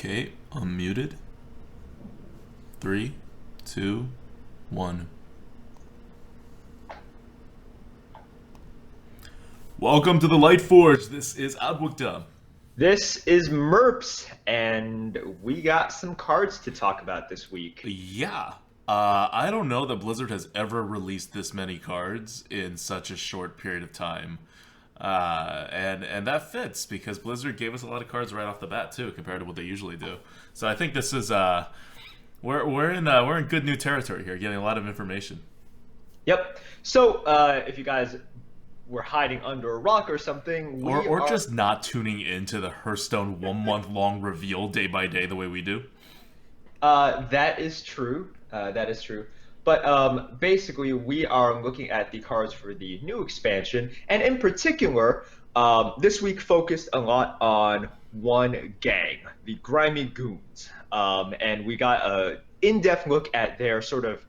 Okay, unmuted. 3, 2, 1. Welcome to the Lightforge. This is ADWCTA. This is Merps, and we got some cards to talk about this week. Yeah. I don't know that Blizzard has ever released this many cards in such a short period of time. And that fits because Blizzard gave us a lot of cards right off the bat too, compared to what they usually do. So I think this is we're in good new territory here, getting a lot of information. Yep. So, if you guys were hiding under a rock or something, we Or are. just not tuning into the Hearthstone 1 month long reveal day by day the way we do. That is true. That is true. But basically, we are looking at the cards for the new expansion, and in particular, this week focused a lot on one gang, the Grimy Goons, and we got a in-depth look at their sort of,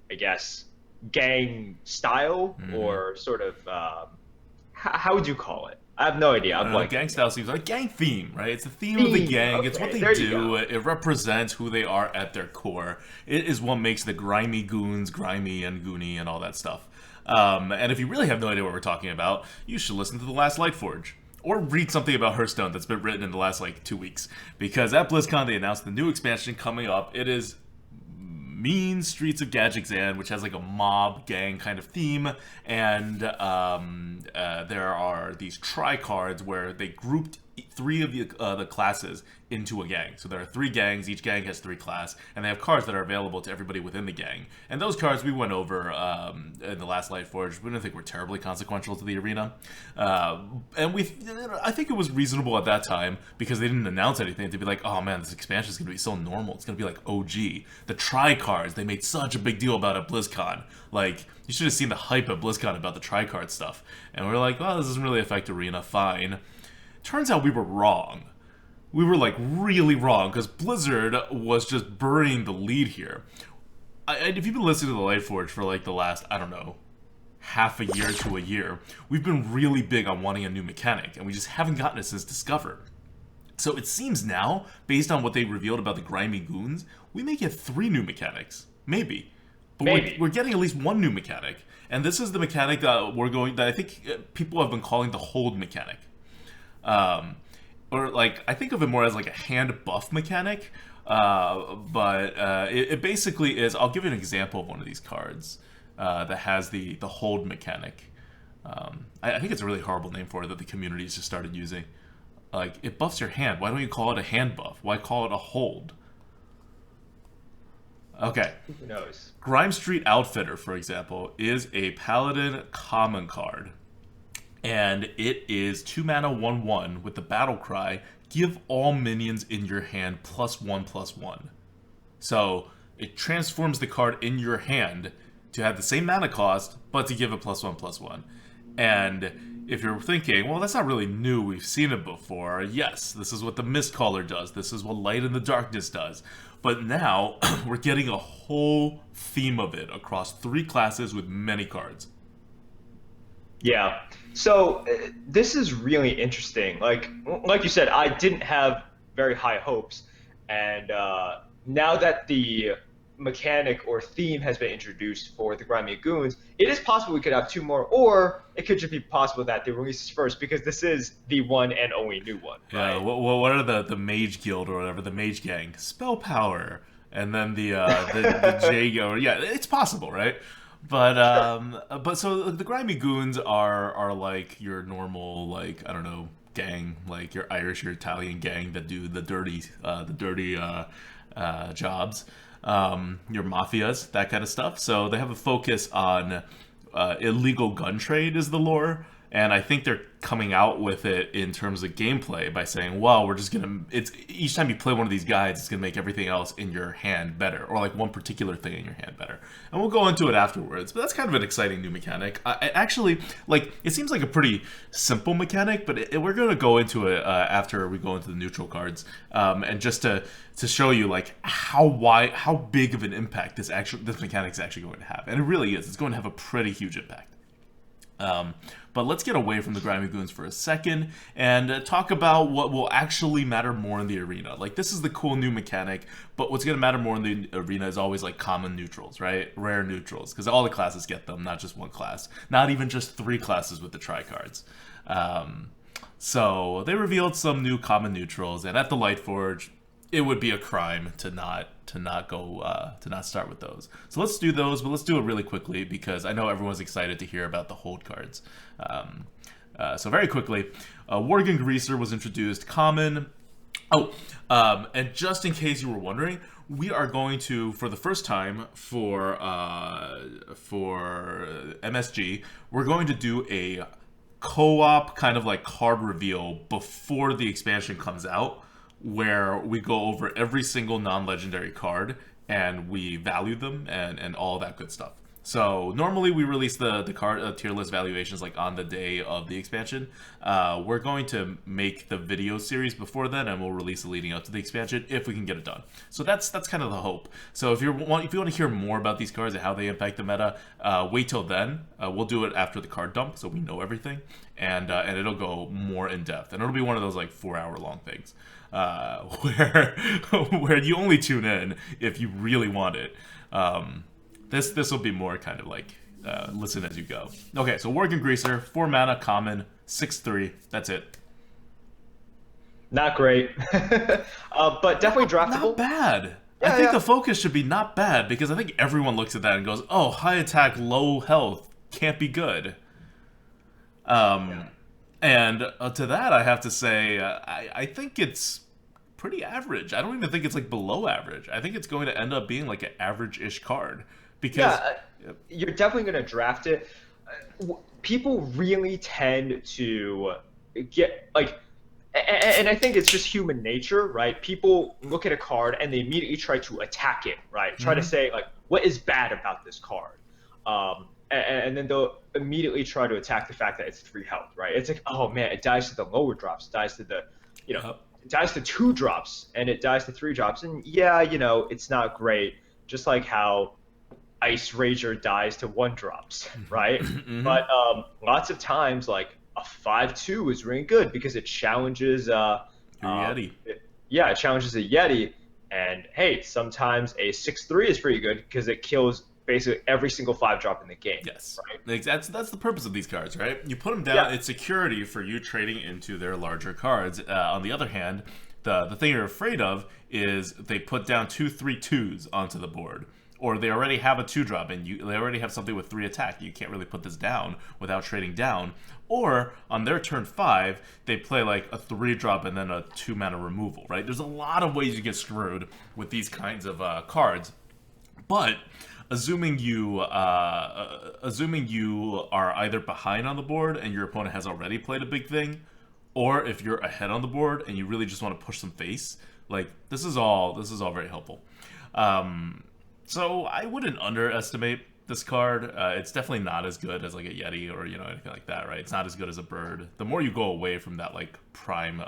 I guess, gang style or sort of how would you call it? I have no idea. I I'm don't know, like gang style seems like gang theme, right? It's the theme of the theme. gang. It's what Okay, they there you do. go. It represents who they are at their core. It is what makes the grimy goons grimy and goony and all that stuff. And if you really have no idea what we're talking about, you should listen to the last Lightforge. Or read something about Hearthstone that's been written in the last 2 weeks. Because at BlizzCon they announced the new expansion coming up. It is Mean Streets of Gadgetzan, which has like a mob gang kind of theme, and there are these tri-cards where they grouped three of the classes into a gang. So there are 3 gangs, each gang has 3 class, and they have cards that are available to everybody within the gang. And those cards we went over in the last Lightforge. We didn't think were terribly consequential to the arena, and I think it was reasonable at that time because they didn't announce anything to be like, oh man, this expansion is going to be so normal. It's going to be like OG. The tri-cards, they made such a big deal about at BlizzCon. Like, you should have seen the hype at BlizzCon about the tri-card stuff. And we were like, well, this doesn't really affect arena, fine. Turns out we were wrong. We were really wrong because Blizzard was just burying the lead here. If you've been listening to the Lightforge for the last, I don't know, half a year to a year, we've been really big on wanting a new mechanic, and we just haven't gotten it since Discover. So it seems now, based on what they revealed about the Grimy Goons, we may get 3 new mechanics. Maybe. But Maybe. we're getting at least 1 new mechanic. And this is the mechanic that I think people have been calling the hold mechanic. Or I think of it more as a hand buff mechanic, but it basically is. I'll give you an example of one of these cards that has the hold mechanic. I think it's a really horrible name for it that the community's just started using. It buffs your hand. Why don't you call it a hand buff? Why call it a hold? Okay. Who knows? Grime Street Outfitter, for example, is a Paladin common card. And it is 2 mana 1/1 with the battle cry, give all minions in your hand +1/+1. So it transforms the card in your hand to have the same mana cost, but to give it +1/+1. And if you're thinking, well, that's not really new, we've seen it before. Yes, this is what the Mistcaller does. This is what Light in the Darkness does. But now we're getting a whole theme of it across 3 classes with many cards. Yeah. So this is really interesting. Like you said, I didn't have very high hopes, and now that the mechanic or theme has been introduced for the Grimy Goons, it is possible we could have 2 more, or it could just be possible that they release this first because this is the one and only new one. Yeah, Right? what are the Mage Guild or whatever, the Mage Gang? Spell Power. And then the J or yeah, it's possible, right? But so the Grimy Goons are like your normal I don't know, gang, like your Irish or Italian gang that do the dirty jobs, your mafias, that kind of stuff. So they have a focus on illegal gun trade is the lore, and I think they're coming out with it in terms of gameplay by saying, well, we're just gonna, it's each time you play one of these guides, it's gonna make everything else in your hand better, or one particular thing in your hand better. And we'll go into it afterwards, but that's kind of an exciting new mechanic. I actually, it seems like a pretty simple mechanic, but we're gonna go into it after we go into the neutral cards, and just to show you how big of an impact this mechanic is actually going to have. And it really is. It's going to have a pretty huge impact. But let's get away from the Grimy Goons for a second and talk about what will actually matter more in the arena. Like, this is the cool new mechanic, but what's going to matter more in the arena is always, like, common neutrals, right? Rare neutrals, because all the classes get them, not just one class. Not even just 3 classes with the tri-cards. So they revealed some new common neutrals, and at the Lightforge, it would be a crime to not start with those. So let's do those, but let's do it really quickly because I know everyone's excited to hear about the hold cards. So very quickly, Worgen Greaser was introduced, common. And just in case you were wondering, we are going to, for the first time for MSG, we're going to do a co-op kind of like card reveal before the expansion comes out, where we go over every single non-legendary card and we value them and all that good stuff. So normally we release the card tier list valuations like on the day of the expansion. We're going to make the video series before then, and we'll release it leading up to the expansion if we can get it done. So that's kind of the hope. So if you want to hear more about these cards and how they impact the meta, wait till then. We'll do it after the card dump, so we know everything, and it'll go more in depth, and it'll be one of those like 4-hour long things. Where you only tune in if you really want it. This will be more kind of like listen as you go. Okay, so Worgen Greaser, 4 mana, common, 6/3. That's it. Not great, but definitely draftable. Not bad. I think the focus should be not bad because I think everyone looks at that and goes, "Oh, high attack, low health, can't be good." And to that, I have to say, I think it's pretty average. I don't even think it's like below average. I think it's going to end up being like an average-ish card. Because you're definitely going to draft it. People really tend to get like, and I think it's just human nature, right? People look at a card and they immediately try to attack it, right? Try to say like, what is bad about this card? And then they'll immediately try to attack the fact that it's 3 health, right? It's like, oh man, it dies to the lower drops, dies to the, it dies to 2 drops, and it dies to 3 drops, and it's not great. Just like how Ice Rager dies to 1 drops, right? But lots of times, like a 5/2 is really good because it challenges Yeti. It challenges a Yeti, and hey, sometimes a 6/3 is pretty good because it kills basically every single 5-drop in the game. Yes, right? That's the purpose of these cards, right? You put them down, it's security for you trading into their larger cards. On the other hand, the thing you're afraid of is they put down 2/3 2s onto the board. Or they already have a 2-drop and they already have something with 3 attack. You can't really put this down without trading down. Or on their turn 5, they play like a 3-drop and then a 2-mana removal, right? There's a lot of ways you get screwed with these kinds of cards. But assuming you are either behind on the board and your opponent has already played a big thing, or if you're ahead on the board and you really just want to push some face, like this is all very helpful. So I wouldn't underestimate this card. It's definitely not as good as like a Yeti or anything like that, right? It's not as good as a bird. The more you go away from that like prime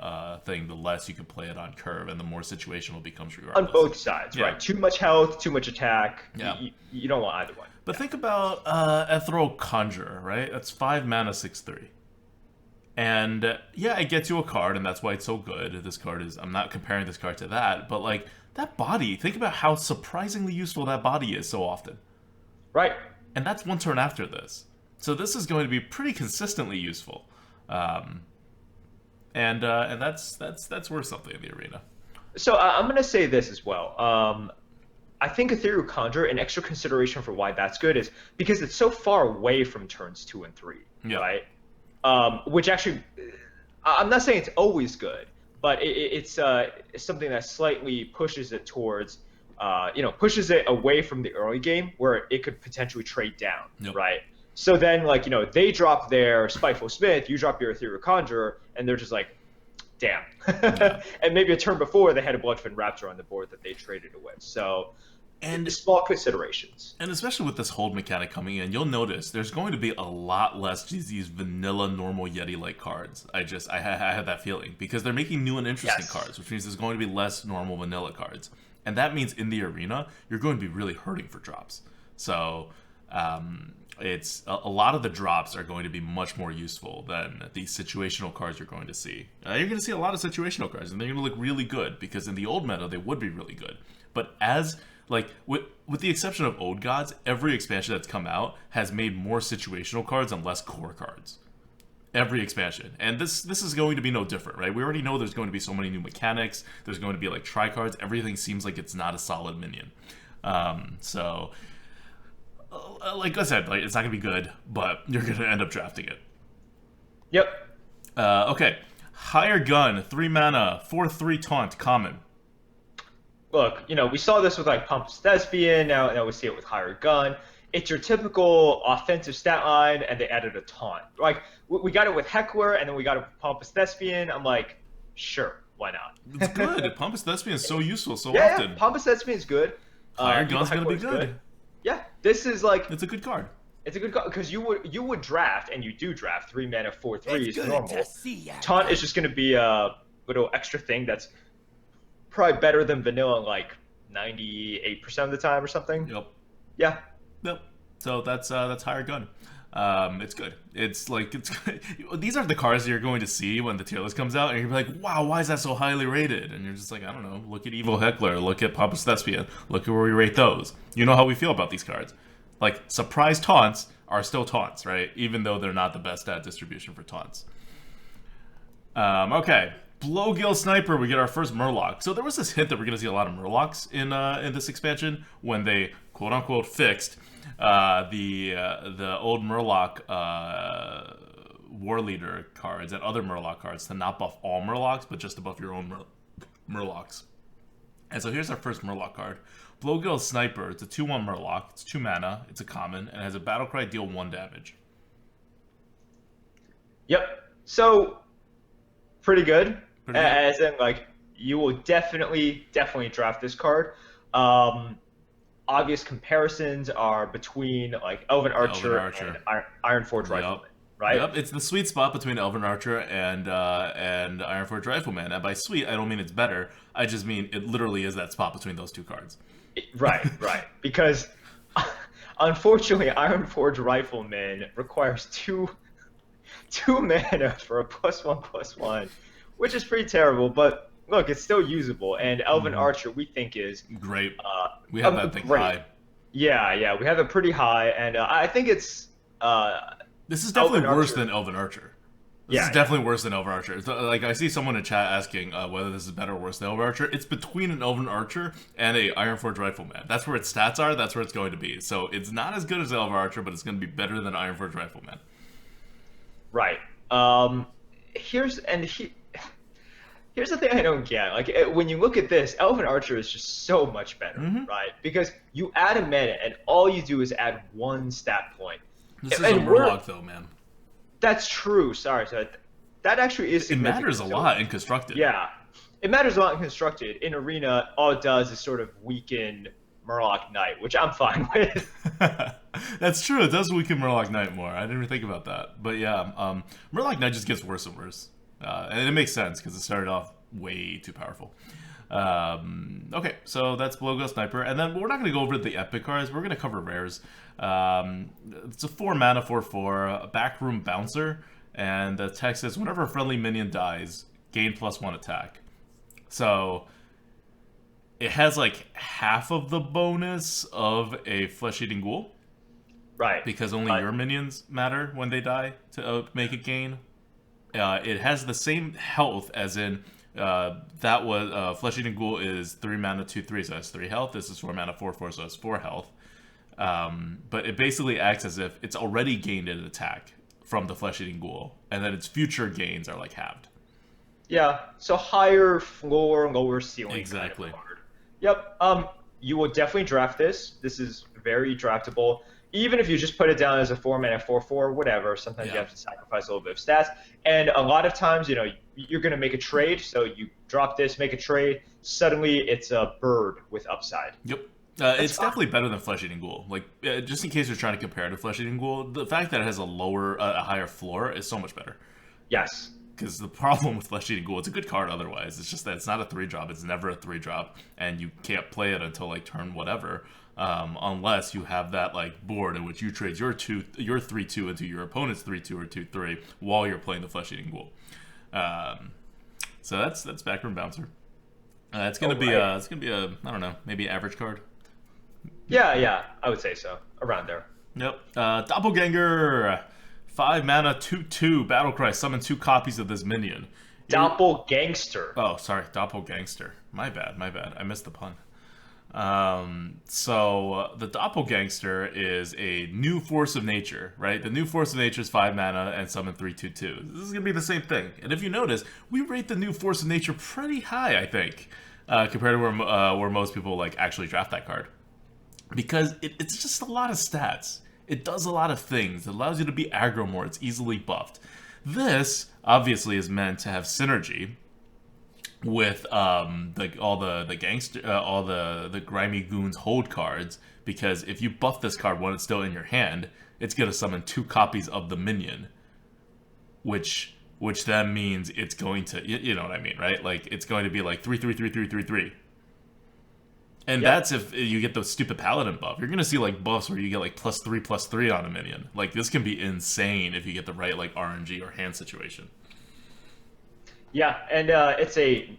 thing, the less you can play it on curve, and the more situational it becomes regardless. On both sides, right? Too much health, too much attack. Yeah. You don't want either one. But think about Ethereal Conjurer, right? That's 5 mana, 6/3. And it gets you a card, and that's why it's so good. This card is, I'm not comparing this card to that, but like that body, think about how surprisingly useful that body is so often. Right. And that's 1 turn after this. So this is going to be pretty consistently useful. And that's worth something in the arena. So I'm going to say this as well. I think Ethereal Conjure, an extra consideration for why that's good is because it's so far away from turns 2 and 3, right? Which actually, I'm not saying it's always good, but it's something that slightly pushes it towards, pushes it away from the early game where it could potentially trade down, right? So then, like, they drop their Spiteful Smith, you drop your Ethereal Conjurer, and they're just like, damn. And maybe a turn before, they had a Bloodfin Raptor on the board that they traded away. So, and small considerations. And especially with this hold mechanic coming in, you'll notice there's going to be a lot less these vanilla normal Yeti-like cards. I have that feeling because they're making new and interesting cards, which means there's going to be less normal vanilla cards. And that means in the arena, you're going to be really hurting for drops. So It's a lot of the drops are going to be much more useful than the situational cards you're going to see. You're going to see a lot of situational cards, and they're going to look really good because in the old meta they would be really good. But as like with the exception of Old Gods, every expansion that's come out has made more situational cards and less core cards. Every expansion, and this is going to be no different, right? We already know there's going to be so many new mechanics. There's going to be like tri-cards. Everything seems like it's not a solid minion. So. Like I said, like it's not gonna be good, but you're gonna end up drafting it. Yep. Okay. Higher Gun, 3 mana, 4/3 taunt, common. Look, we saw this with like Pompous Thespian. Now we see it with Higher Gun. It's your typical offensive stat line, and they added a taunt. Like we got it with Heckler, and then we got it with Pompous Thespian. I'm like, sure, why not? It's good. Pompous Thespian is so useful so yeah, often. Yeah, Pompous Thespian is good. Higher Gun's gonna be good. Yeah, this is like it's a good card. It's a good card because you would draft, and you do draft 3 mana 4/3s normal. Taunt is just going to be a little extra thing that's probably better than vanilla like 98% of the time or something. Yep. Yeah. Yep. So that's Higher Gun. It's good. It's these are the cards that you're going to see when the tier list comes out, and you're like, wow, why is that so highly rated? And you're just like, I don't know. Look at Evil Heckler. Look at Pompous Thespian. Look at where we rate those. You know how we feel about these cards. Like, surprise taunts are still taunts, right? Even though they're not the best stat distribution for taunts. Okay. Blowgill Sniper, we get our first Murloc. So there was this hint that we're going to see a lot of Murlocs in this expansion when they, quote-unquote, fixed the old Murloc War Leader cards and other Murloc cards to not buff all Murlocs, but just to buff your own Murlocs. And so here's our first Murloc card. Blowgill Sniper, it's a 2/1 Murloc, it's 2 mana, it's a common, and it has a battle cry, deal 1 damage. Yep. So, pretty good. As in, like, you will definitely draft this card. Obvious comparisons are between, like, Elven Archer. And Ironforge Rifleman, right? Yep, it's the sweet spot between Elven Archer and Ironforge Rifleman. And by sweet, I don't mean it's better. I just mean it literally is that spot between those two cards. Right. Because, unfortunately, Ironforge Rifleman requires two mana for a +1/+1, which is pretty terrible, but look, it's still usable. And Elven Archer, we think, is great. We have that thing great. high. Yeah, we have it pretty high, and I think it's. This is definitely worse than Elven Archer. This is definitely worse than Elven Archer. Like, I see someone in chat asking whether this is better or worse than Elven Archer. It's between an Elven Archer and a Ironforge Rifleman. That's where its stats are. That's where it's going to be. So it's not as good as Elven Archer, but it's going to be better than Ironforge Rifleman. Right. Here's the thing I don't get. Like, when you look at this, Elven Archer is just so much better, right? Because you add a mana, and all you do is add 1 stat point. This is a Murloc, though, man. That's true. Sorry. So that actually is significant. It matters a lot in Constructed. Yeah. It matters a lot in Constructed. In Arena, all it does is sort of weaken Murloc Knight, which I'm fine with. That's true. It does weaken Murloc Knight more. I didn't even think about that. But yeah, Murloc Knight just gets worse and worse. And it makes sense because it started off way too powerful. Okay, so that's Blowgill Sniper. And then we're not going to go over the epic cards. We're going to cover rares. It's a 4 mana 4/4, a backroom bouncer. And the text says, whenever a friendly minion dies, gain +1 attack. So it has like half of the bonus of a flesh-eating ghoul. Right. Because only your minions matter when they die to make it gain. It has the same health as in that was Flesh-Eating Ghoul is 3 mana 2/3, so that's 3 health. This is 4 mana 4/4, so that's 4 health. But it basically acts as if it's already gained an attack from the Flesh-Eating Ghoul, and then its future gains are like halved. Yeah, so higher floor, lower ceiling. Exactly. Kind of card. Yep. You will definitely draft this. This is very draftable. Even if you just put it down as a 4 mana 4/4, whatever, sometimes you have to sacrifice a little bit of stats. And a lot of times, you're going to make a trade. So you drop this, make a trade. Suddenly, it's a bird with upside. Yep. It's definitely better than Flesh-Eating Ghoul. Like, just in case you're trying to compare to Flesh-Eating Ghoul, the fact that it has a higher floor is so much better. Yes. Because the problem with Flesh Eating Ghoul, it's a good card otherwise. It's just that it's not a 3-drop. It's never a 3-drop, and you can't play it until like turn whatever, unless you have that like board in which you trade your 3/2 into your opponent's 3/2 or 2/3 while you're playing the Flesh Eating Ghoul. So that's Backroom Bouncer. It's gonna be a I don't know, maybe average card. Yeah, I would say so, around there. Yep. Doppelganger, 5 mana, 2/2 Battlecry. Summon 2 copies of this minion. Doppelgangster. Oh, sorry, Doppelgangster. My bad. I missed the pun. So the Doppelgangster is a new force of nature, right? The new force of nature is 5 mana and summon 3/2/2. This is gonna be the same thing. And if you notice, we rate the new force of nature pretty high, I think, compared to where most people like actually draft that card, because it's just a lot of stats. It does a lot of things. It allows you to be aggro more. It's easily buffed. This obviously is meant to have synergy with all the Grimy Goons hold cards, because if you buff this card when it's still in your hand, it's gonna summon 2 copies of the minion, which then means it's going to, you know what I mean, right? Like it's going to be like 3/3/3/3/3/3. And that's if you get the stupid Paladin buff. You're going to see like buffs where you get like +3/+3 on a minion. Like this can be insane if you get the right like RNG or hand situation. Yeah, and it's a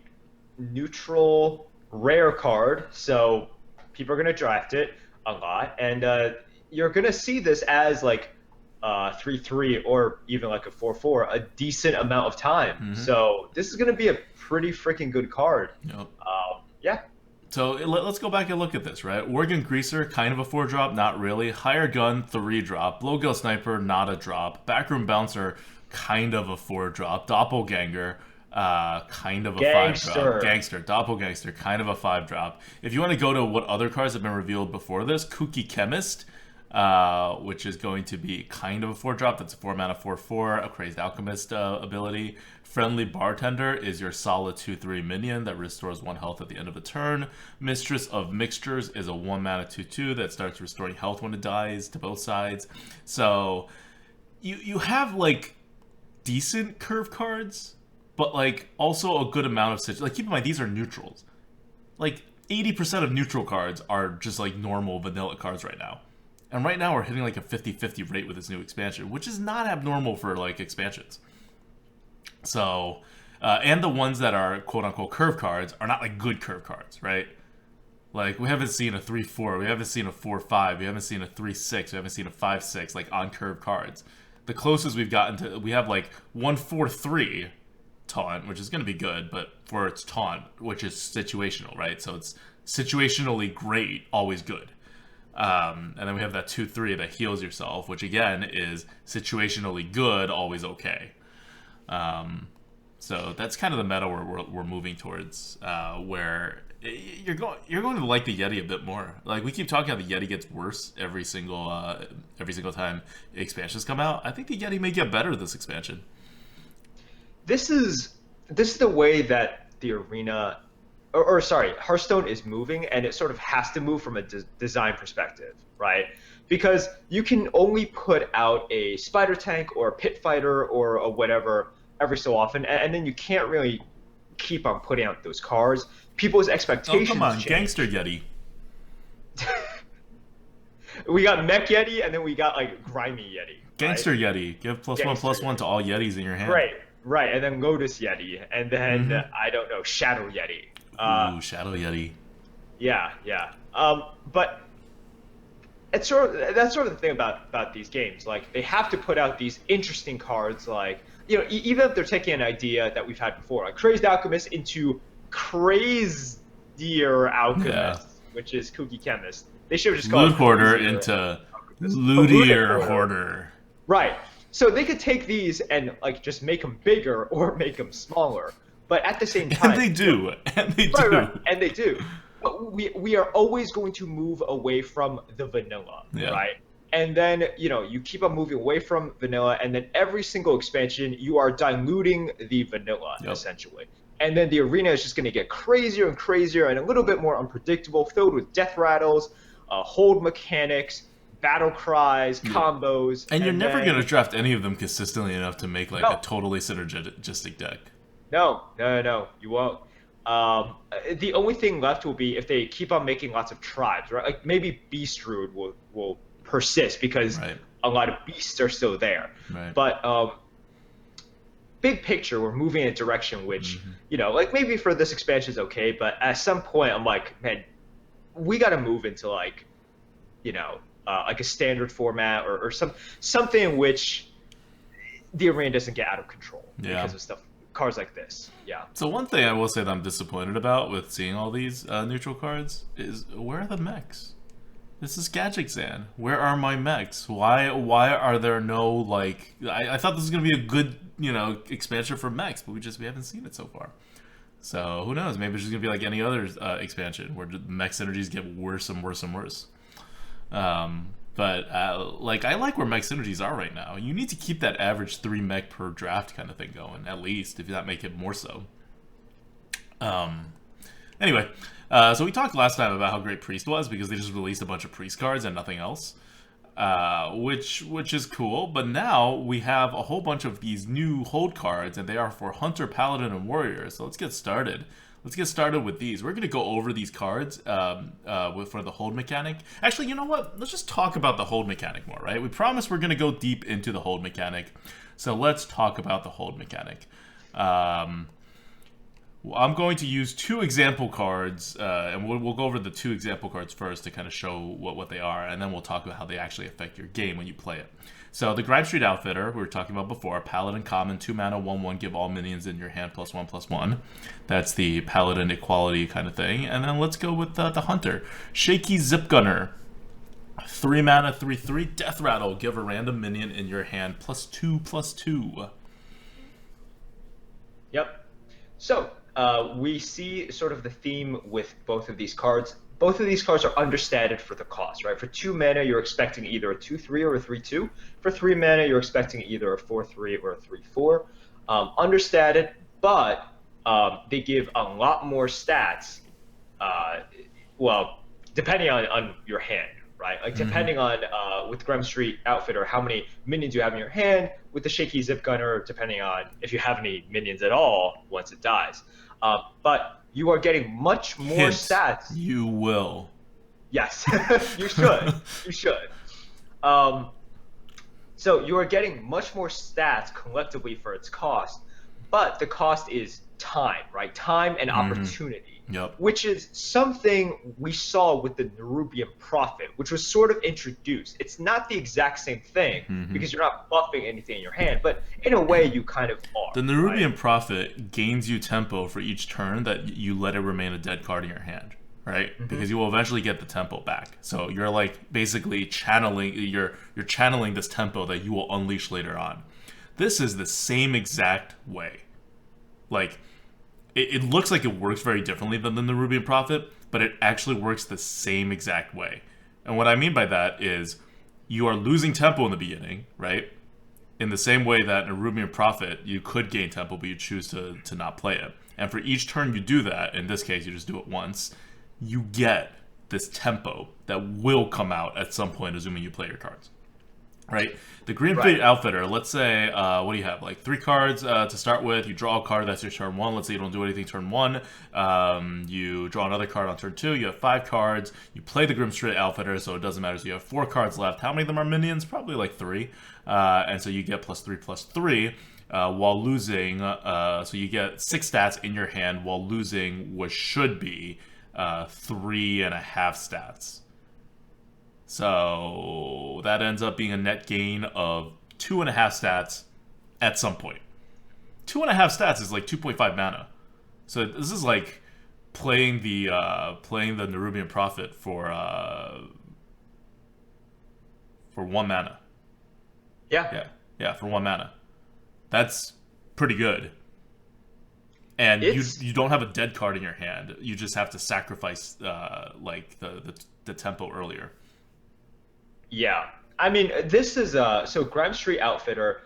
neutral rare card, so people are going to draft it a lot. And you're going to see this as like 3/3 or even like a 4/4 a decent amount of time. So this is going to be a pretty freaking good card. Yep. Yeah. So let's go back and look at this, right? Organ Greaser, kind of a 4-drop, not really. Higher Gun, 3-drop. Blowgill Sniper, not a drop. Backroom Bouncer, kind of a 4-drop. Doppelganger, kind of a 5-drop. Gangster, Doppelgangster, kind of a 5-drop. If you want to go to what other cards have been revealed before this, Kooky Chemist, which is going to be kind of a 4-drop. That's a 4 mana 4/4, a Crazed Alchemist ability. Friendly Bartender is your solid 2/3 minion that restores 1 health at the end of a turn. Mistress of Mixtures is a 1 mana 2/2 that starts restoring health when it dies to both sides. So you have like decent curve cards, but like also a good amount of like keep in mind these are neutrals. Like 80% of neutral cards are just like normal vanilla cards right now. And right now we're hitting like a 50-50 rate with this new expansion, which is not abnormal for like expansions. So, and the ones that are quote-unquote curve cards are not like good curve cards, right? Like, we haven't seen a 3/4, we haven't seen a 4/5, we haven't seen a 3/6, we haven't seen a 5/6, like, on curve cards. The closest we've gotten to, we have like 1/4/3 taunt, which is going to be good, but for its taunt, which is situational, right? So it's situationally great, always good. And then we have that 2/3 that heals yourself, which again is situationally good, always okay. So that's kind of the meta we're moving towards, where you're going to like the Yeti a bit more. Like we keep talking how the Yeti gets worse every single time expansions come out. I think the Yeti may get better this expansion. This is the way that the arena, or sorry, Hearthstone is moving, and it sort of has to move from a design perspective, right? Because you can only put out a spider tank or a pit fighter or a whatever every so often, and then you can't really keep on putting out those cards. People's expectations come on, change. Gangster Yeti. We got Mech Yeti, and then we got like Grimy Yeti. Gangster right? Yeti. Give +1/+1 to all Yetis in your hand. Right, and then Lotus Yeti, and then I don't know, Shadow Yeti. Ooh, Shadow Yeti. Yeah. But that's sort of the thing about these games. Like they have to put out these interesting cards, like even if they're taking an idea that we've had before, like Crazed Alchemist into Crazier Alchemist, which is Kooky Chemist. They should have just called Loot Hoarder into Lootier Hoarder. Right. So they could take these and like just make them bigger or make them smaller, but at the same time, and they do. Right, and they do. But we are always going to move away from the vanilla, right? And then you keep on moving away from vanilla, and then every single expansion you are diluting the vanilla essentially. And then the arena is just going to get crazier and crazier and a little bit more unpredictable, filled with death rattles, hold mechanics, battle cries, combos, And you're and never then gonna draft any of them consistently enough to make like a no, totally synergistic deck. no, you won't. The only thing left will be if they keep on making lots of tribes, right? Like maybe Beast Druid will persist because Right. a lot of beasts are still there. Right. But big picture, we're moving in a direction which, Mm-hmm. like maybe for this expansion is okay, but at some point I'm like, man, we got to move into like a standard format or something in which the arena doesn't get out of control Yeah. because of stuff, cards like this. Yeah. So one thing I will say that I'm disappointed about with seeing all these neutral cards is where are the mechs? This is Gadgetzan. Where are my mechs? Why are there no like? I thought this was gonna be a good expansion for mechs, but we haven't seen it so far. So who knows? Maybe it's just gonna be like any other expansion where the mech synergies get worse and worse and worse. But like I like where mech synergies are right now. You need to keep that average 3 mech per draft kind of thing going, at least, if not make it more so. Anyway, so we talked last time about how great Priest was because they just released a bunch of Priest cards and nothing else, which is cool. But now we have a whole bunch of these new hold cards, and they are for Hunter, Paladin, and Warrior. So let's get started. Let's get started with these. We're going to go over these cards for the hold mechanic. Actually, you know what? Let's just talk about the hold mechanic more, right? We promised we're going to go deep into the hold mechanic. So let's talk about the hold mechanic. I'm going to use 2 example cards, and we'll go over the 2 example cards first to kind of show what they are, and then we'll talk about how they actually affect your game when you play it. So the Grimy Outfitter, we were talking about before, Paladin common, 2 mana, 1/1, give all minions in your hand +1/+1. That's the Paladin equality kind of thing. And then let's go with the Hunter. Shaky Zip Gunner, 3 mana, 3/3, Death Rattle, give a random minion in your hand +2/+2. Yep. So we see sort of the theme with both of these cards. Both of these cards are understated for the cost, right? For 2 mana, you're expecting either a 2/3 or a 3/2. For 3 mana, you're expecting either a 4/3 or a 3/4. Understated, but they give a lot more stats. Well, depending on your hand, right? Like depending on with Grimy Outfitter, how many minions you have in your hand. With the Shaky Zip Gunner, depending on if you have any minions at all once it dies. But you are getting much more stats. You will. Yes, you should. You should. So you are getting much more stats collectively for its cost, but the cost is time, right? Time and opportunity. Yep. Which is something we saw with the Nerubian Prophet, which was sort of introduced. It's not the exact same thing because you're not buffing anything in your hand, but in a way you kind of are. The Nerubian right? Prophet gains you tempo for each turn that you let it remain a dead card in your hand, right? Because you will eventually get the tempo back. So you're like basically channeling you're channeling this tempo that you will unleash later on. This is the same exact way. Like it looks like it works very differently than the Nerubian Prophet, but it actually works the same exact way. And what I mean by that is you are losing tempo in the beginning, right? In the same way that Nerubian Prophet, you could gain tempo, but you choose to not play it. And for each turn you do that, in this case you just do it once, you get this tempo that will come out at some point, assuming you play your cards. Right? The Grimy Outfitter, let's say, what do you have? Like 3 cards to start with. You draw a card, that's your turn 1. Let's say you don't do anything turn 1. You draw another card on turn 2. You have 5 cards. You play the Grimy Outfitter, so it doesn't matter. So you have 4 cards left. How many of them are minions? Probably like 3. And so you get +3/+3 while losing. So you get 6 stats in your hand while losing what should be 3.5 stats. So that ends up being a net gain of 2.5 stats at some point. 2.5 stats is like 2.5 mana. So this is like playing the Nerubian Prophet for 1 mana. Yeah, for 1 mana. That's pretty good. And you don't have a dead card in your hand. You just have to sacrifice like the tempo earlier. Yeah, I mean, this is so Grimy Outfitter.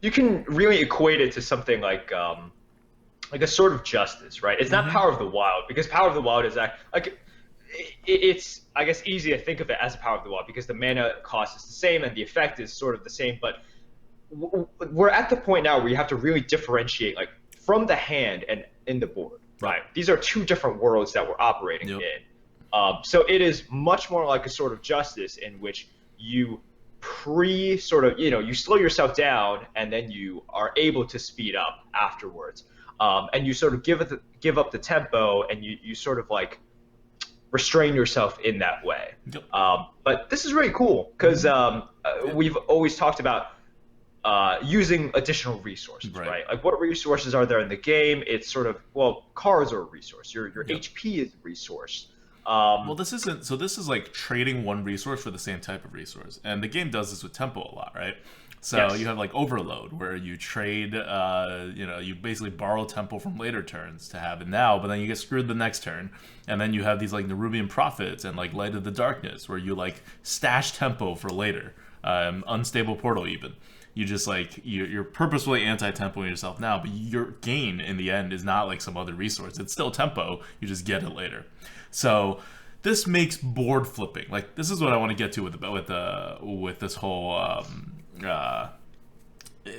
You can really equate it to something like a sort of justice, right? It's not Power of the Wild because Power of the Wild is like it's, I guess, easy to think of it as a power of the wall because the mana cost is the same and the effect is sort of the same. But we're at the point now where you have to really differentiate, like, from the hand and in the board, right? These are two different worlds that we're operating in. So it is much more like a sort of justice in which you sort of, you slow yourself down and then you are able to speed up afterwards. And you sort of give up the tempo and you sort of like restrain yourself in that way. But this is really cool because we've always talked about using additional resources, right? Like, what resources are there in the game? It's sort of, well, cards are a resource. Your HP is a resource. Well, this isn't. So this is like trading one resource for the same type of resource, and the game does this with tempo a lot, right? So you have like overload, where you trade, you basically borrow tempo from later turns to have it now, but then you get screwed the next turn, and then you have these like Nerubian Prophets and like Light of the Darkness, where you like stash tempo for later, unstable portal even. You just like you're purposefully anti-tempoing yourself now, but your gain in the end is not like some other resource. It's still tempo. You just get it later. So this makes board flipping. Like, this is what I want to get to with this whole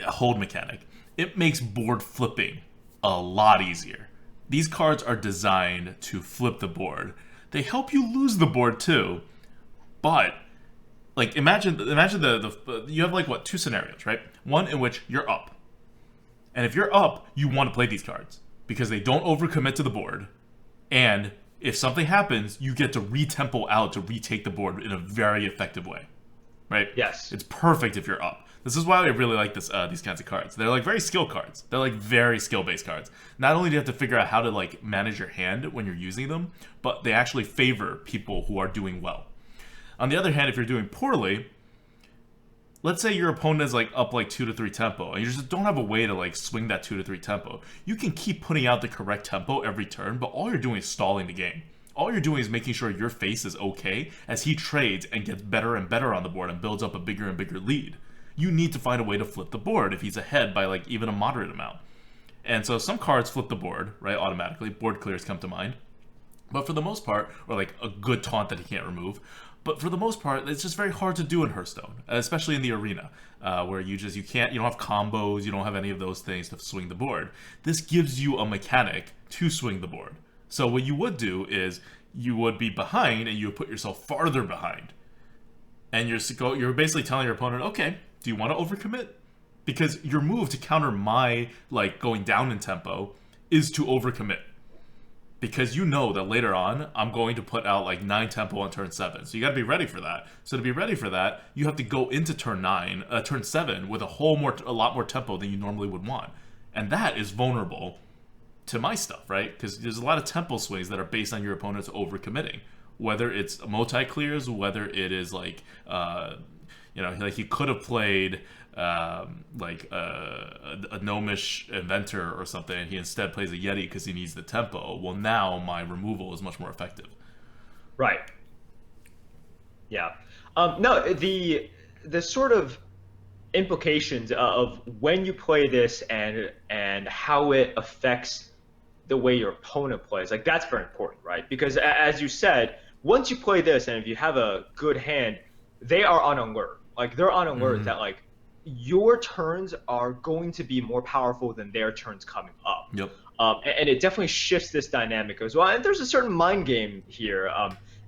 hold mechanic. It makes board flipping a lot easier. These cards are designed to flip the board. They help you lose the board too, but like imagine the you have like what, two scenarios, right? One in which you're up, and if you're up, you want to play these cards because they don't overcommit to the board, and if something happens, you get to re-tempo out to retake the board in a very effective way, right? Yes. It's perfect if you're up. This is why I really like these kinds of cards. They're like very skill cards. They're like very skill-based cards. Not only do you have to figure out how to like manage your hand when you're using them, but they actually favor people who are doing well. On the other hand, if you're doing poorly, let's say your opponent is like up like 2 to 3 tempo, and you just don't have a way to like swing that 2 to 3 tempo. You can keep putting out the correct tempo every turn, but all you're doing is stalling the game. All you're doing is making sure your face is okay as he trades and gets better and better on the board and builds up a bigger and bigger lead. You need to find a way to flip the board if he's ahead by like even a moderate amount. And so some cards flip the board, right, automatically. Board clears come to mind. But for the most part, or like a good taunt that he can't remove, but for the most part, it's just very hard to do in Hearthstone, especially in the arena, where you don't have combos, you don't have any of those things to swing the board. This gives you a mechanic to swing the board. So what you would do is you would be behind and you would put yourself farther behind. And you're basically telling your opponent, okay, do you want to overcommit? Because your move to counter my like going down in tempo is to overcommit. Because you know that later on, I'm going to put out like 9 tempo on turn 7. So you got to be ready for that. So to be ready for that, you have to go into turn 7 with a lot more tempo than you normally would want. And that is vulnerable to my stuff, right? Because there's a lot of tempo swings that are based on your opponent's overcommitting. Whether it's multi-clears, whether it is like, like he could have played a gnomish inventor or something, and he instead plays a Yeti because he needs the tempo. Well, now my removal is much more effective. Right. Yeah. No, the sort of implications of when you play this and how it affects the way your opponent plays, like, that's very important, right? Because as you said, once you play this and if you have a good hand, they are on alert. Like, they're on alert that like your turns are going to be more powerful than their turns coming up. Yep. And it definitely shifts this dynamic as well. And there's a certain mind game here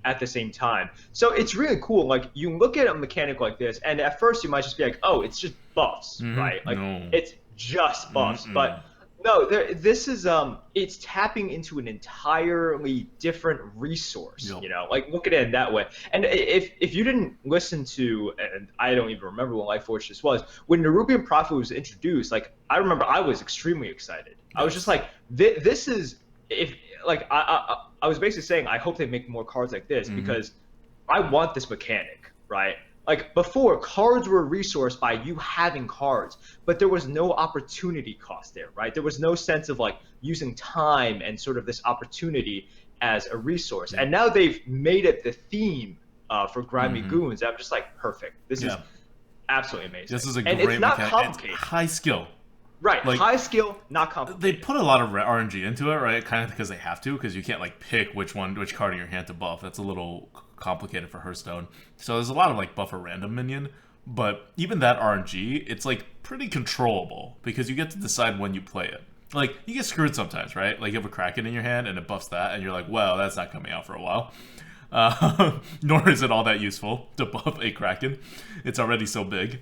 at the same time. So it's really cool. Like, you look at a mechanic like this, and at first you might just be like, oh, it's just buffs, right? Like, it's just buffs. But no, this is it's tapping into an entirely different resource. Yep. Like, look at it in that way. And if you didn't listen to, and I don't even remember when Lightforge this was, when Nerubian Prophet was introduced, like, I remember I was extremely excited. Yes. I was just like, this is, if like I was basically saying, I hope they make more cards like this because I want this mechanic, right? Like, before, cards were a resource by you having cards, but there was no opportunity cost there, right? There was no sense of like using time and sort of this opportunity as a resource. And now they've made it the theme for Grimy Goons. I'm just like, perfect. This is absolutely amazing. This is a and great it's not mechanic. complicated. It's high skill. Right, Like, high skill, not they complicated. put a lot of RNG into it, right? Kind of because they have to, because you can't like pick which card in your hand to buff. That's a little complicated for Hearthstone. So there's a lot of like buff a random minion, but even that RNG, it's like pretty controllable because you get to decide when you play it. Like you get screwed sometimes, right? Like you have a Kraken in your hand and it buffs that, and you're like, well, that's not coming out for a while. Nor is it all that useful to buff a Kraken. It's already so big.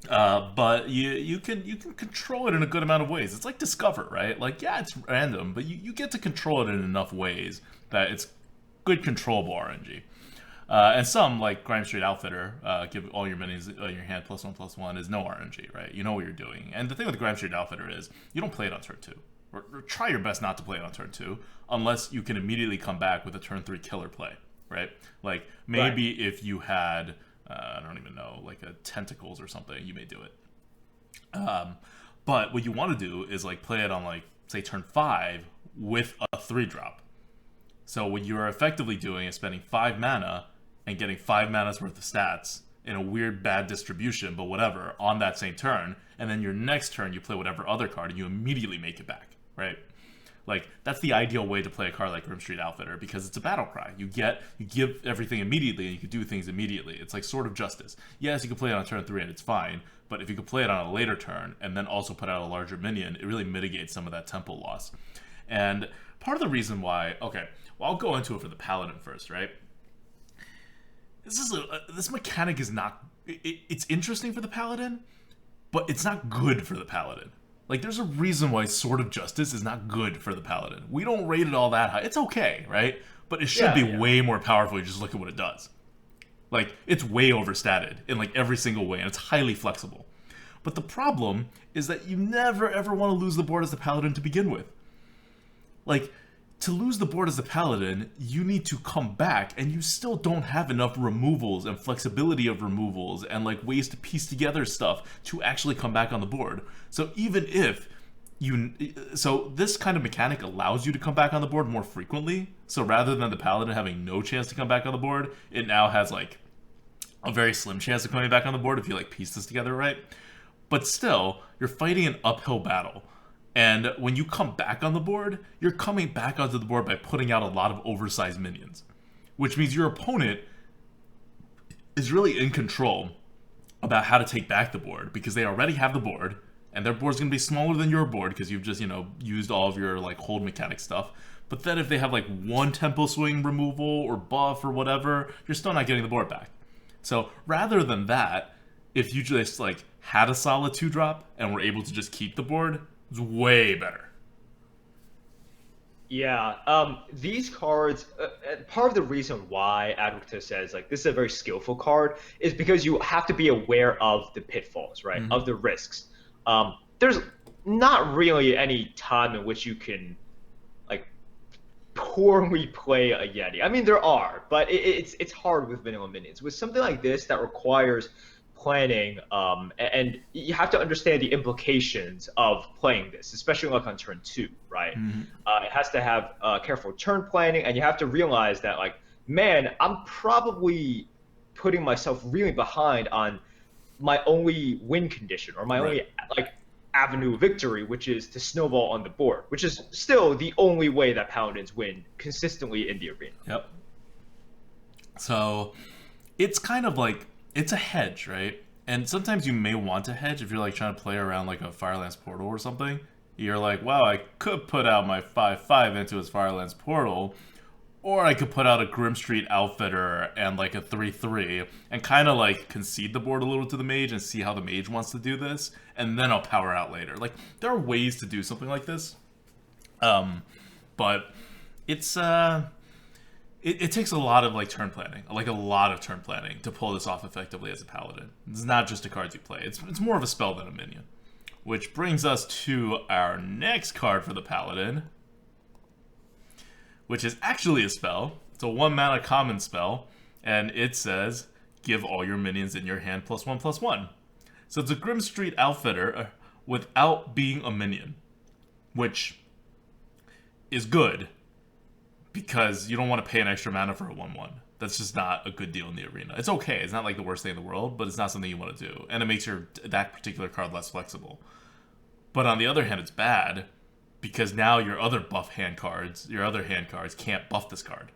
But you can control it in a good amount of ways. It's like Discover, right? Like, yeah, it's random, but you get to control it in enough ways that it's good controllable RNG. And some, like Grime Street Outfitter, give all your minis in your hand +1/+1 is no RNG, right? You know what you're doing. And the thing with the Grime Street Outfitter is you don't play it on turn 2. Or try your best not to play it on turn 2 unless you can immediately come back with a turn 3 killer play, right? Like, maybe if you had... I don't even know, like a tentacles or something, you may do it. But what you want to do is like play it on like, say, turn 5 with a 3-drop. So what you're effectively doing is spending 5 mana and getting 5 mana's worth of stats in a weird bad distribution, but whatever, on that same turn. And then your next turn you play whatever other card and you immediately make it back, right? Like, that's the ideal way to play a card like Grim Street Outfitter because it's a battle cry. You give everything immediately and you can do things immediately. It's like Sword of Justice. Yes, you can play it on turn 3 and it's fine, but if you could play it on a later turn and then also put out a larger minion, it really mitigates some of that tempo loss. And part of the reason why... Okay, well, I'll go into it for the Paladin first, right? This mechanic is not... It's interesting for the Paladin, but it's not good for the Paladin. Like, there's a reason why Sword of Justice is not good for the Paladin. We don't rate it all that high. It's okay, right? But it should be way more powerful. You just look at what it does. Like, it's way overstated in, like, every single way, and it's highly flexible. But the problem is that you never, ever want to lose the board as the Paladin to begin with. Like, to lose the board as the Paladin, you need to come back, and you still don't have enough removals and flexibility of removals and like ways to piece together stuff to actually come back on the board. So even if so this kind of mechanic allows you to come back on the board more frequently. So rather than the Paladin having no chance to come back on the board, it now has like a very slim chance of coming back on the board if you like piece this together right. But still, you're fighting an uphill battle. And when you come back on the board, you're coming back onto the board by putting out a lot of oversized minions. Which means your opponent is really in control about how to take back the board because they already have the board, and their board's going to be smaller than your board because you've just, used all of your like hold mechanic stuff. But then if they have like one tempo swing removal or buff or whatever, you're still not getting the board back. So rather than that, if you just like had a solid 2-drop and were able to just keep the board, it's way better. Yeah, these cards, part of the reason why ADWCTA says like this is a very skillful card is because you have to be aware of the pitfalls, right? Mm-hmm. Of the risks. There's not really any time in which you can like poorly play a Yeti. I mean, there are, but it's hard with vanilla minions. With something like this that requires planning, and you have to understand the implications of playing this, especially like on turn 2, right? Mm-hmm. It has to have careful turn planning, and you have to realize that, like, man, I'm probably putting myself really behind on my only win condition or my only like avenue of victory, which is to snowball on the board, which is still the only way that Paladins win consistently in the arena. Yep. So it's kind of like, it's a hedge, right? And sometimes you may want to hedge if you're like trying to play around like a Firelands Portal or something. You're like, wow, I could put out my 5/5 into his Firelands Portal, or I could put out a Grim Street Outfitter and like a 3/3 and kind of like concede the board a little to the mage and see how the mage wants to do this, and then I'll power out later. Like, there are ways to do something like this. But it's it takes a lot of like turn planning, like a lot of turn planning to pull this off effectively as a Paladin. It's not just the cards you play. It's more of a spell than a minion. Which brings us to our next card for the Paladin, which is actually a spell. It's a 1-mana common spell, and it says, give all your minions in your hand +1/+1. So it's a Grim Street Outfitter without being a minion, which is good, because you don't want to pay an extra mana for a 1/1. That's just not a good deal in the arena. It's okay, it's not like the worst thing in the world, but it's not something you want to do, and it makes that particular card less flexible. But on the other hand, it's bad because now your other hand cards can't buff this card.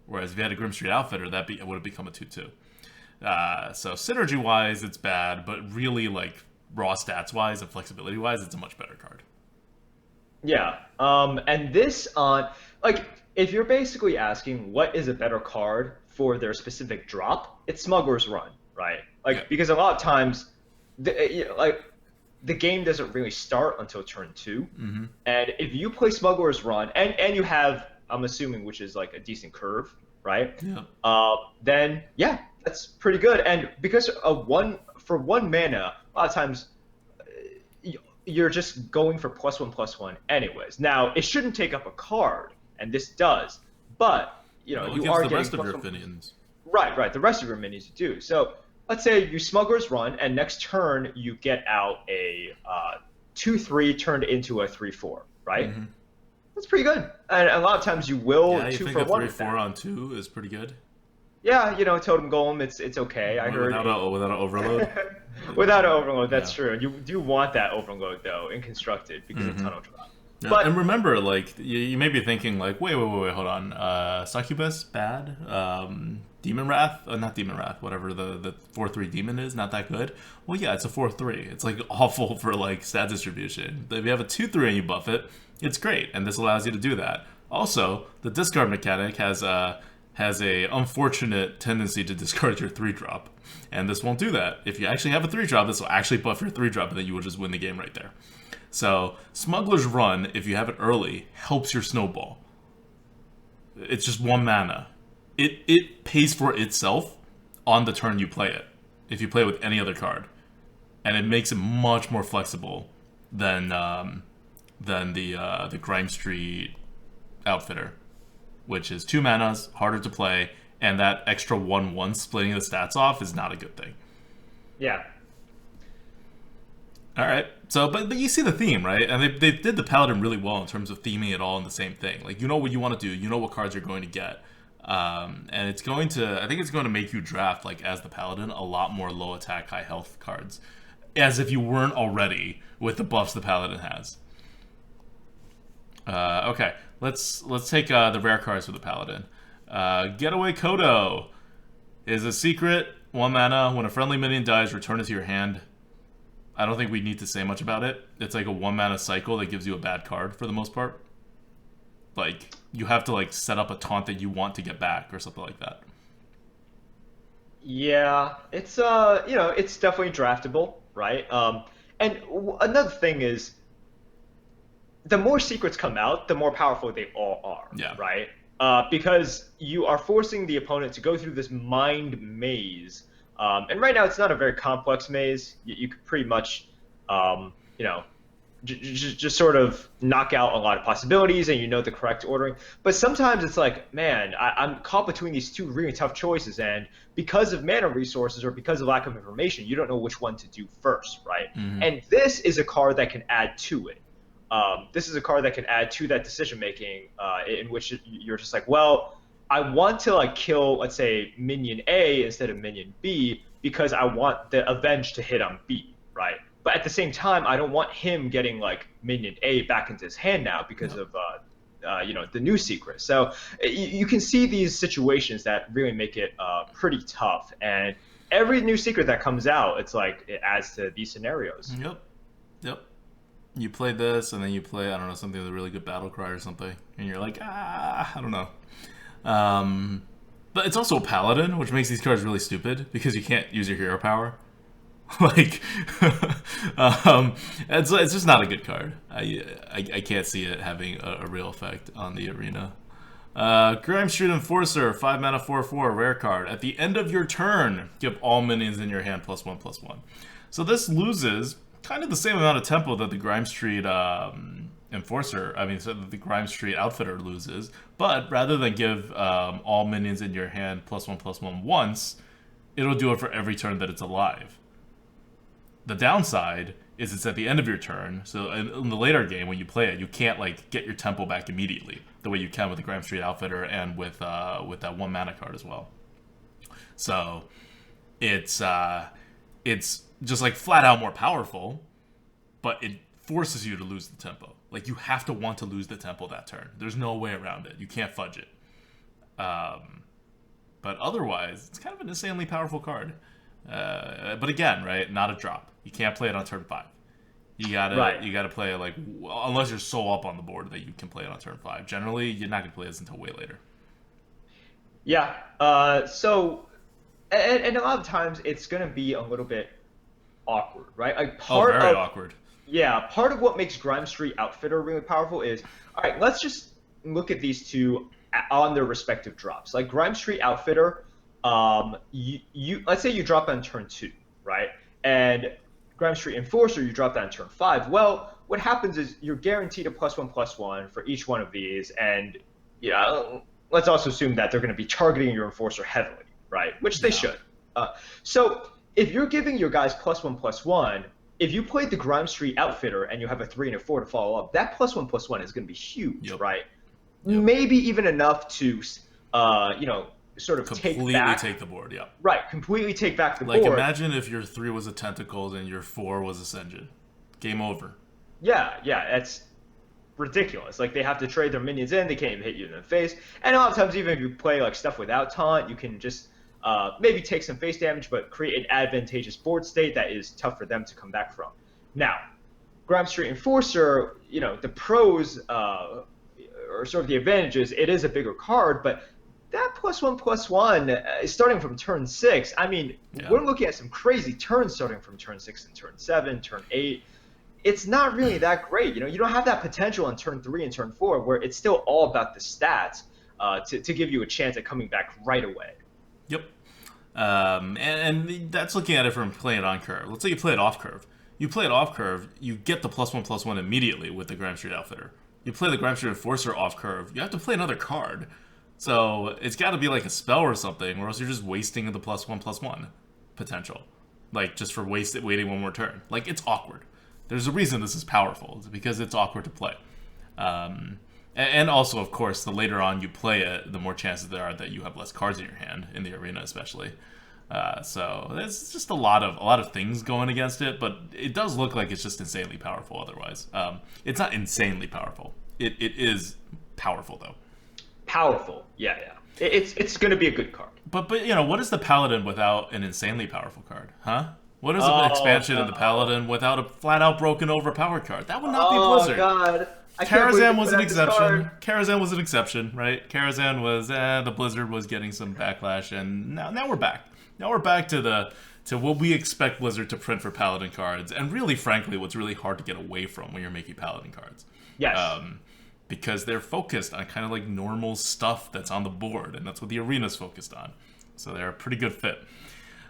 Whereas if you had a Grim Street Outfitter, would have become a 2/2. So synergy-wise, it's bad, but really, like, raw stats-wise and flexibility-wise, it's a much better card. Yeah. And this on like if you're basically asking what is a better card for their specific drop, it's Smuggler's Run, right? Like Yeah. because a lot of times, the game doesn't really start until turn 2, and if you play Smuggler's Run and you have, I'm assuming, which is like a decent curve, right? Yeah. Then yeah, that's pretty good. And because for 1 mana, a lot of times you're just going for +1/+1 anyways. Now, it shouldn't take up a card, and this does, but Well, you it are gives the getting rest of your +1. minions. Right. The rest of your minis you do. So let's say you Smuggler's Run, and next turn you get out a 2/3 turned into a 3/4, right? That's pretty good. And a lot of times you will Yeah, you 2 think for a 1 with 3/4 that. on 2 is pretty good? Yeah, Totem Golem, it's okay. I heard Without an overload? without an overload, that's Yeah. true. You do want that overload though in constructed because of tunnel drop. Yeah, But and remember, like, you may be thinking, like, wait, hold on. Succubus, bad. Demon Wrath, not Demon Wrath, whatever the 4/3 demon is, not that good. Well, yeah, it's a 4/3. It's, like, awful for, like, stat distribution. If you have a 2/3 and you buff it, it's great, and this allows you to do that. Also, the discard mechanic has a unfortunate tendency to discard your 3-drop, and this won't do that. If you actually have a 3-drop, this will actually buff your 3-drop, and then you will just win the game right there. So, Smuggler's Run, if you have it early, helps your snowball. It's just 1 mana. It pays for itself on the turn you play it, if you play it with any other card. And it makes it much more flexible than the Grime Street Outfitter, which is 2 manas, harder to play, and that extra 1/1 splitting the stats off is not a good thing. yeah. All right. So, but you see the theme, right? And they did the Paladin really well in terms of theming it all in the same thing. Like, you know what you want to do. You know what cards you're going to get. And I think it's going to make you draft, like, as the Paladin, a lot more low attack, high health cards. As if you weren't already with the buffs the Paladin has. Okay. Let's take the rare cards for the Paladin. Getaway Kodo is a secret, 1 mana. When a friendly minion dies, return it to your hand. I don't think we need to say much about it. It's like a 1 mana cycle that gives you a bad card for the most part. Like, you have to, like, set up a taunt that you want to get back or something like that. Yeah, it's it's definitely draftable, right? And another thing is, the more secrets come out, the more powerful they all are, Yeah. right? Because you are forcing the opponent to go through this mind maze, and right now it's not a very complex maze. You could pretty much, just sort of knock out a lot of possibilities, and the correct ordering. But sometimes it's like, man, I'm caught between these two really tough choices, and because of mana resources or because of lack of information, you don't know which one to do first, right? And this is a card that can add to it. This is a card that can add to that decision making, in which you're just like, well, I want to, like, kill, let's say, minion A instead of minion B because I want the Avenge to hit on B, right? But at the same time, I don't want him getting, like, minion A back into his hand now because of the new secret. So you can see these situations that really make it pretty tough. And every new secret that comes out, it's like it adds to these scenarios. Yep. You play this, and then you play, I don't know, something with a really good battle cry or something, and you're like, I don't know. But it's also a Paladin, which makes these cards really stupid because you can't use your hero power. Like, it's just not a good card. I can't see it having a real effect on the arena. Grime Street Enforcer, 5 mana 4/4, rare card. At the end of your turn, give all minions in your hand +1/+1. So this loses kind of the same amount of tempo that the Grime Street the Grime Street Outfitter loses, but rather than give all minions in your hand +1/+1 once, it'll do it for every turn that it's alive. The downside is it's at the end of your turn, so in the later game when you play it, you can't, like, get your tempo back immediately the way you can with the Grime Street Outfitter and with that 1 mana card as well. So it's just, like, flat out more powerful, but it forces you to lose the tempo. Like, you have to want to lose the tempo that turn. There's no way around it. You can't fudge it. But otherwise, it's kind of an insanely powerful card. But again, right, not a drop. You can't play it on turn 5. You gotta play it, like, unless you're so up on the board that you can play it on turn 5. Generally, you're not gonna play this until way later. Yeah. And a lot of times it's gonna be a little bit awkward, right? Like very awkward. Yeah, part of what makes Grime Street Outfitter really powerful is, all right, let's just look at these two on their respective drops. Like Grime Street Outfitter, you let's say you drop on turn 2, right? And Grime Street Enforcer, you drop that on turn 5. Well, what happens is you're guaranteed a +1/+1 for each one of these, and let's also assume that they're going to be targeting your Enforcer heavily, right? Which they should. So if you're giving your guys +1/+1, if you played the Grime Street Outfitter and you have a 3 and a 4 to follow up, that +1/+1 is going to be huge, right? Yep. Maybe even enough to, sort of completely take the board, yeah. Right, completely take back the board. Like, imagine if your 3 was a Tentacles and your 4 was Ascension. Game over. Yeah, that's ridiculous. Like, they have to trade their minions in, they can't even hit you in the face. And a lot of times, even if you play like stuff without taunt, you can just maybe take some face damage, but create an advantageous board state that is tough for them to come back from. Now, Grime Street Enforcer, the pros or sort of the advantages, it is a bigger card, but that +1/+1 starting from turn 6, I mean, we're looking at some crazy turns starting from turn 6 and turn 7, turn 8. It's not really that great. You don't have that potential on turn 3 and turn 4 where it's still all about the stats to give you a chance at coming back right away. Yep. And that's looking at it from playing it on curve. Let's say you play it off curve. You play it off curve, you get the +1/+1 immediately with the Grime Street Outfitter. You play the Grime Street Enforcer off curve, you have to play another card. So it's got to be like a spell or something, or else you're just wasting the +1/+1 potential. Like, just for waiting one more turn. Like, it's awkward. There's a reason this is powerful. It's because it's awkward to play. And also, of course, the later on you play it, the more chances there are that you have less cards in your hand, in the arena especially. So there's just a lot of things going against it, but it does look like it's just insanely powerful otherwise. It's not insanely powerful. It is powerful, though. Powerful, yeah. It's going to be a good card. But what is the Paladin without an insanely powerful card, huh? What is an expansion in the Paladin without a flat-out broken overpowered card? That would not be Blizzard. Oh God. Karazhan was an exception. Karazhan was an exception, right? Karazhan was the Blizzard was getting some backlash, and now we're back. Now we're back to what we expect Blizzard to print for Paladin cards, and really, frankly, what's really hard to get away from when you're making Paladin cards. Yes. Because they're focused on kind of like normal stuff that's on the board, and that's what the arena's focused on. So they're a pretty good fit.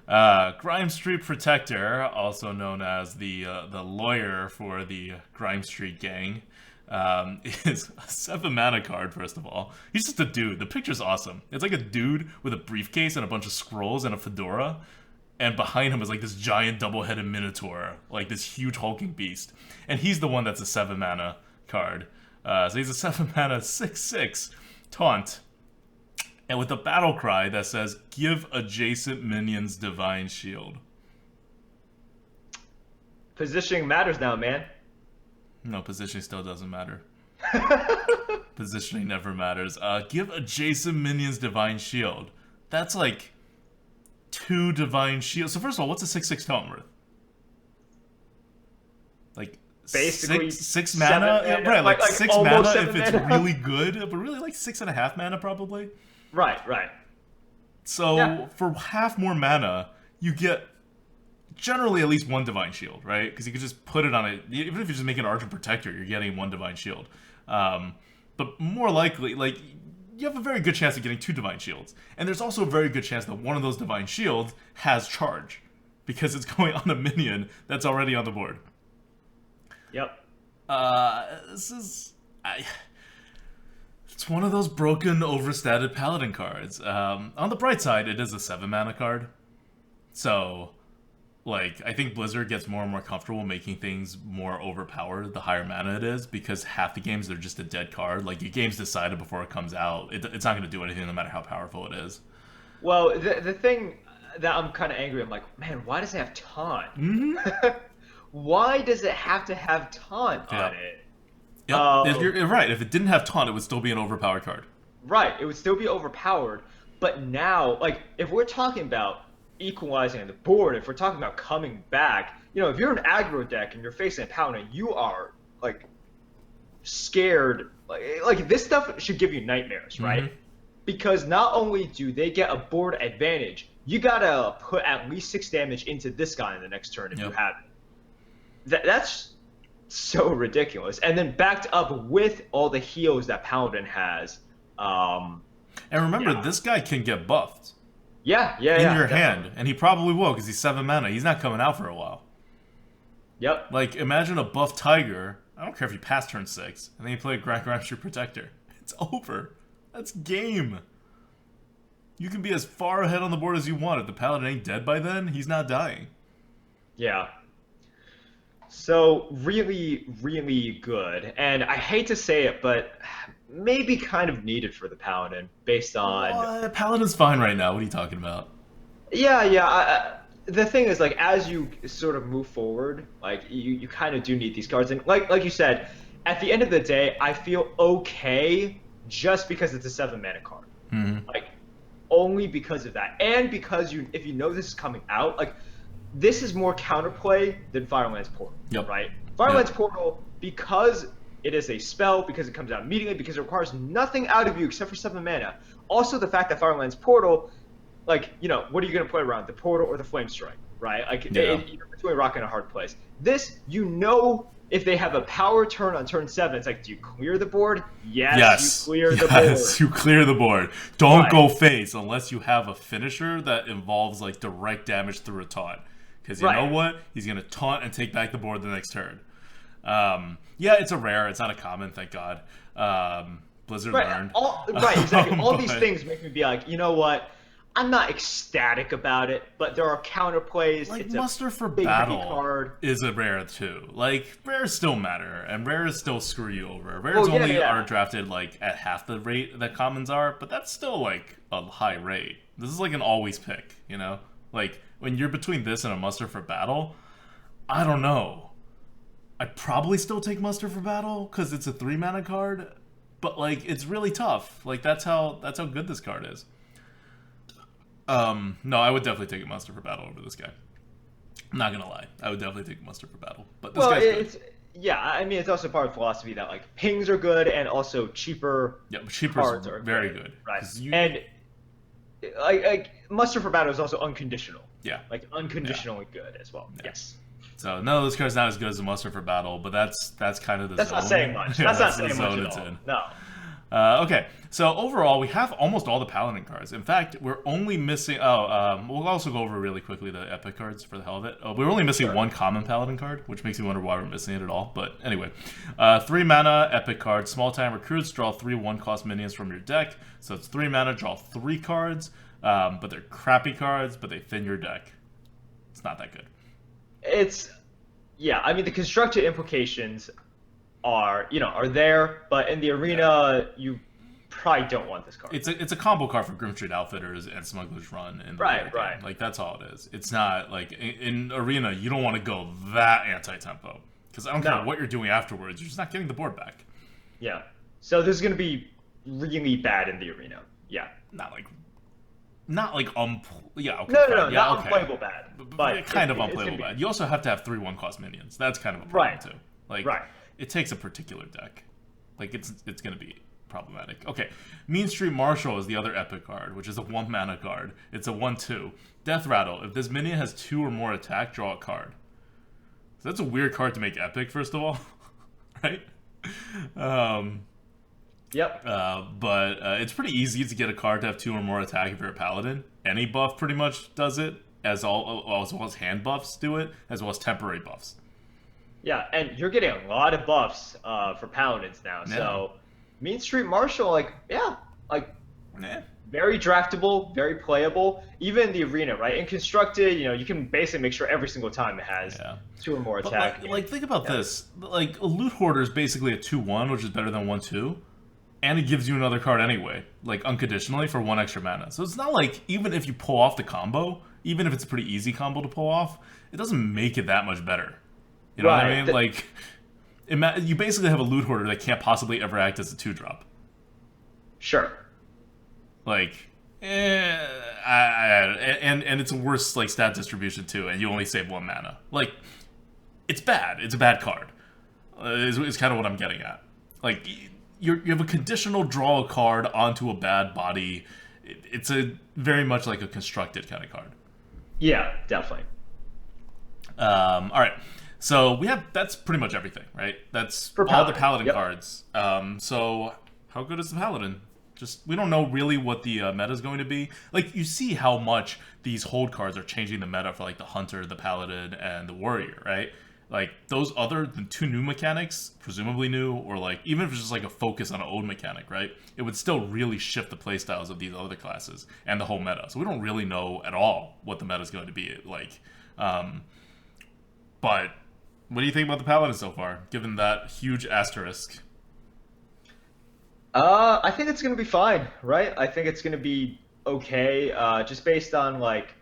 Grime Street Protector, also known as the lawyer for the Grime Street gang, is a 7 mana card, first of all. He's just a dude. The picture's awesome. It's like a dude with a briefcase and a bunch of scrolls and a fedora, and behind him is like this giant double-headed minotaur, like this huge hulking beast. And he's the one that's a 7 mana card. So he's a 7 mana 6/6 taunt. And with a battle cry that says, give adjacent minions Divine Shield. Positioning matters now, man. No, positioning still doesn't matter. Positioning never matters. Give adjacent minions Divine Shield. That's like 2 Divine Shields. So first of all, what's a 6/6 taunt worth? Like basically six mana? Yeah, right, like 6 mana if it's really good, but really like 6.5 mana probably. Right. So for half more mana, you get generally at least 1 Divine Shield, right? Because you can just put it on it. Even if you just make an Argent Protector, you're getting 1 Divine Shield. But more likely, like, you have a very good chance of getting 2 Divine Shields. And there's also a very good chance that one of those Divine Shields has charge, because it's going on a minion that's already on the board. Yep. This is... It's one of those broken, overstated Paladin cards. On the bright side, it is a 7 mana card. So, like, I think Blizzard gets more and more comfortable making things more overpowered the higher mana it is, because half the games, they're just a dead card. Like, your game's decided before it comes out. It's not going to do anything no matter how powerful it is. Well, the thing that I'm kind of angry, I'm like, man, why does it have taunt? Mm-hmm. why does it have to have taunt on it? Yep, you're right. If it didn't have taunt, it would still be an overpowered card. Right, it would still be overpowered. But now, like, if we're talking about equalizing the board, if we're talking about coming back, if you're an aggro deck and you're facing a Paladin, you are like scared. Like this stuff should give you nightmares, right? Mm-hmm. Because not only do they get a board advantage, you gotta put at least 6 damage into this guy in the next turn if you have it. That's so ridiculous. And then backed up with all the heals that Paladin has. And remember, this guy can get buffed. In your hand, and he probably will because he's 7 mana. He's not coming out for a while. Yep. Like, imagine a buff Tiger. I don't care if you pass turn 6, and then you play a Grimy Protector. It's over. That's game. You can be as far ahead on the board as you want. If the Paladin ain't dead by then, he's not dying. Yeah. So, really, really good. And I hate to say it, but maybe kind of needed for the Paladin based on... Paladin's fine right now. What are you talking about? Yeah. The thing is, like, as you sort of move forward, like, you kind of do need these cards. And like you said, at the end of the day, I feel okay just because it's a 7 mana card. Mm-hmm. Like, only because of that. And because if you know this is coming out, like, this is more counterplay than Firelands Portal, right? Firelands Portal, because it is a spell, because it comes out immediately, because it requires nothing out of you except for 7 mana. Also, the fact that Firelands Portal, like, what are you going to play around? The Portal or the Flame Strike, right? Like, you're between a rock and a hard place. This, if they have a power turn on turn 7, it's like, do you clear the board? Yes. You clear the board. Yes, you clear the board. Don't go face unless you have a finisher that involves, like, direct damage through a taunt. Because you know what? He's going to taunt and take back the board the next turn. It's a rare. It's not a common, thank God. Blizzard learned. Exactly. All these things make me be like, you know what? I'm not ecstatic about it, but there are counterplays. Like, it's Muster for big Battle card. Is a rare, too. Like, rares still matter, and rares still screw you over. Rares are drafted, like, at half the rate that commons are, but that's still, like, a high rate. This is, like, an always pick, Like, when you're between this and a Muster for Battle, I don't know. I'd probably still take Muster for Battle, because it's a 3-mana card, but, like, it's really tough. Like, that's how good this card is. No, I would definitely take a Muster for Battle over this guy. I'm not gonna lie. I would definitely take a Muster for Battle. But this guy's good. Yeah, I mean, it's also part of philosophy that, like, pings are good and also cheaper cards are very good. Right. And, like, Muster for Battle is also unconditional. Yeah. Like, unconditionally good as well. Yeah. Yes. So, no, this card's not as good as a Muster for Battle, but that's kind of the That's zone. not saying much. That's not saying much at all. No. Okay, so overall, we have almost all the Paladin cards. In fact, we're only missing... we'll also go over really quickly the Epic cards for the hell of it. We're only missing one common Paladin card, which makes me wonder why we're missing it at all. But anyway, 3 mana Epic card. Small time recruits draw 3 1-cost minions from your deck. So it's 3 mana, draw 3 cards. But they're crappy cards, but they thin your deck. It's not that good. I mean, the constructed implications are there, but in the arena, you probably don't want this card. It's a combo card for Grim Street Outfitters and Smuggler's Run. Right. Like, that's all it is. It's not, like, in arena, you don't want to go that anti-tempo. Because I don't care what you're doing afterwards, you're just not getting the board back. Yeah. So this is going to be really bad in the arena. Yeah. Not like not unplayable bad, but kind of unplayable bad. You also have to have 3 1-cost minions. That's kind of a problem too. Like, it takes a particular deck. Like, it's going to be problematic. Okay, Mean Street Marshal is the other Epic card, which is a 1-mana card. It's a 1/2. Death Rattle. If this minion has 2 or more attack, draw a card. So that's a weird card to make Epic, first of all, right? Yep. But it's pretty easy to get a card to have 2 or more attack if you're a Paladin. Any buff pretty much does it, as well as hand buffs do it, as well as temporary buffs. Yeah, and you're getting a lot of buffs for Paladins now. Yeah. So, Mean Street Marshal, very draftable, very playable, even in the arena, right? In Constructed, you can basically make sure every single time it has 2 or more attack. But think about this. Like, a Loot Hoarder is basically a 2/1, which is better than 1/2. And it gives you another card anyway, like, unconditionally for 1 extra mana. So it's not like, even if you pull off the combo, even if it's a pretty easy combo to pull off, it doesn't make it that much better. You know what I Right. mean? Like, you basically have a loot hoarder that can't possibly ever act as a 2-drop. Sure. Like, and it's a worse like stat distribution too, and you only save 1 mana. Like, it's bad. It's a bad card. Is kind of what I'm getting at. Like, you have a conditional draw a card onto a bad body. It's a very much like a constructed kind of card. Yeah, definitely. All right. So that's pretty much everything, right? That's For all the Paladin, Paladin yep. cards. So how good is the Paladin? Just we don't know really what the meta is going to be. Like, you see how much these hold cards are changing the meta for like the Hunter, the Paladin, and the Warrior, right? Like, those other than 2 new mechanics, presumably new, or like even if it's just like a focus on an old mechanic, right? It would still really shift the playstyles of these other classes and the whole meta. So we don't really know at all what the meta is going to be like. But what do you think about the Paladin so far, given that huge asterisk? I think it's gonna be fine, right? I think it's gonna be okay, just based on like.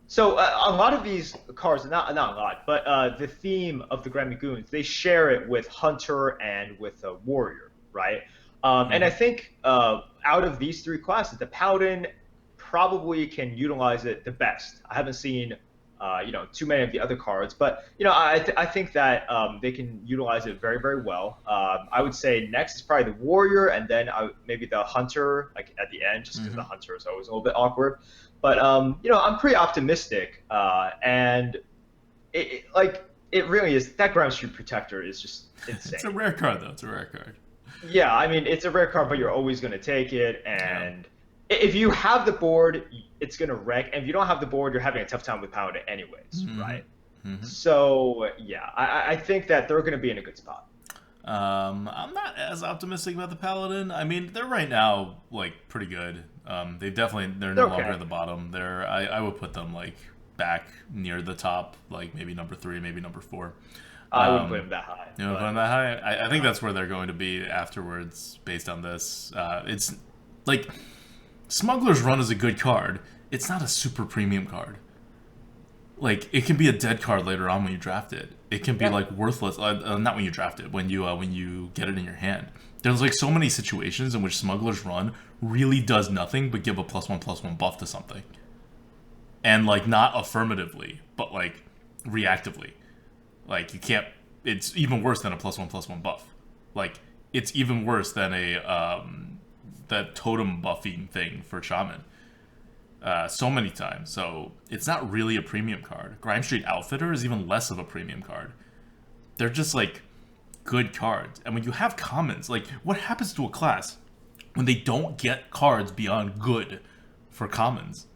So a lot of these cards, not a lot, but the theme of the Grimy Goons, they share it with Hunter and with Warrior, right? And I think out of these 3 classes, the Paladin probably can utilize it the best. I haven't seen too many of the other cards, but I think that they can utilize it very, very well. I would say next is probably the Warrior, and then maybe the Hunter, like at the end, just because the Hunter is always a little bit awkward. But I'm pretty optimistic, and it really is. That Ground Street Protector is just insane. It's a rare card, though. It's a rare card. Yeah, I mean, it's a rare card, but you're always going to take it, and if you have the board, it's going to wreck, and if you don't have the board, you're having a tough time with Paladin anyways, right? So, yeah, I think that they're going to be in a good spot. I'm not as optimistic about the Paladin. I mean, they're right now like pretty good. They're no longer at the bottom. I would put them like back near the top, like maybe number 3, maybe number 4. I wouldn't put them that high. You wouldn't put them that high? I think that's where they're going to be afterwards, based on this. It's like Smuggler's Run is a good card. It's not a super premium card. Like, it can be a dead card later on when you draft it. It can be like worthless. Not when you draft it. When you get it in your hand. There's like so many situations in which Smuggler's Run really does nothing but give a +1/+1 buff to something, and like not affirmatively, but like reactively. Like, you can't. It's even worse than a +1/+1 buff. Like, it's even worse than that totem buffing thing for Shaman. So many times. So it's not really a premium card. Grime Street Outfitter is even less of a premium card. They're just like good cards. And when you have commons, like, what happens to a class when they don't get cards beyond good for commons?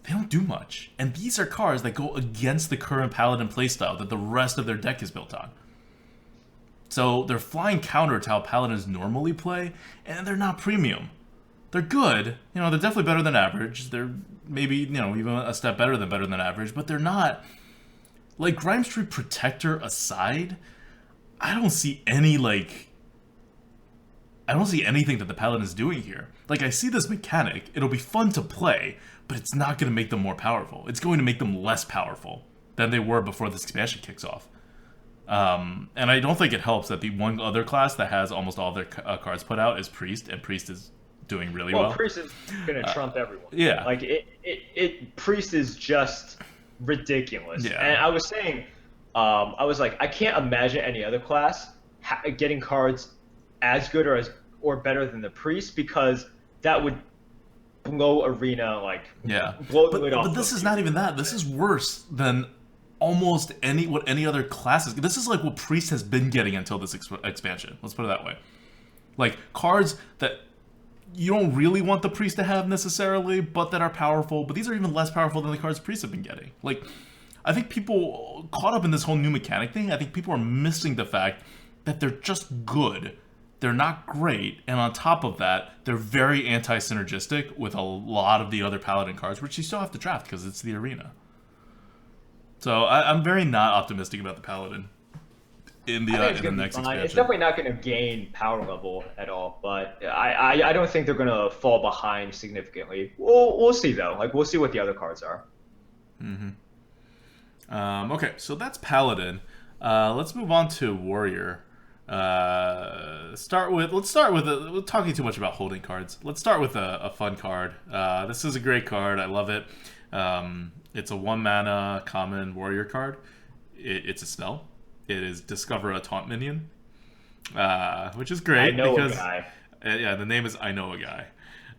They don't do much. And these are cards that go against the current Paladin playstyle that the rest of their deck is built on. So they're flying counter to how Paladins normally play, and they're not premium. They're good. They're definitely better than average. They're maybe, even a step better than average, but they're not. Like, Grime Street Protector aside, I don't see anything that the Paladin is doing here. Like, I see this mechanic. It'll be fun to play, but it's not going to make them more powerful. It's going to make them less powerful than they were before this expansion kicks off. And I don't think it helps that the one other class that has almost all their cards put out is Priest, and Priest is doing really well. Priest is going to trump everyone. Yeah. Like, Priest is just ridiculous. Yeah. And I was saying, I was like, I can't imagine any other class getting cards as good or better than the Priest, because that would blow Arena, blow the lid off. But this is not even that. This is worse than almost any other classes. This is like what Priest has been getting until this expansion. Let's put it that way. Like, cards that you don't really want the Priest to have necessarily, but that are powerful. But these are even less powerful than the cards Priest have been getting. Like, I think people caught up in this whole new mechanic thing. I think people are missing the fact that they're just good. They're not great, and on top of that, they're very anti-synergistic with a lot of the other Paladin cards, which you still have to draft because it's the arena. So I'm very not optimistic about the Paladin in the next expansion. It's definitely not going to gain power level at all, but I don't think they're going to fall behind significantly. We'll see though. Like, we'll see what the other cards are. Okay, so that's Paladin. Let's move on to Warrior. Let's start with we're talking too much about holding cards. Let's start with a fun card. This is a great card. I love it. It's a 1 mana common warrior card. It's a spell. It is discover a taunt minion, which is great. I know because, a guy. Yeah, the name is I know a guy.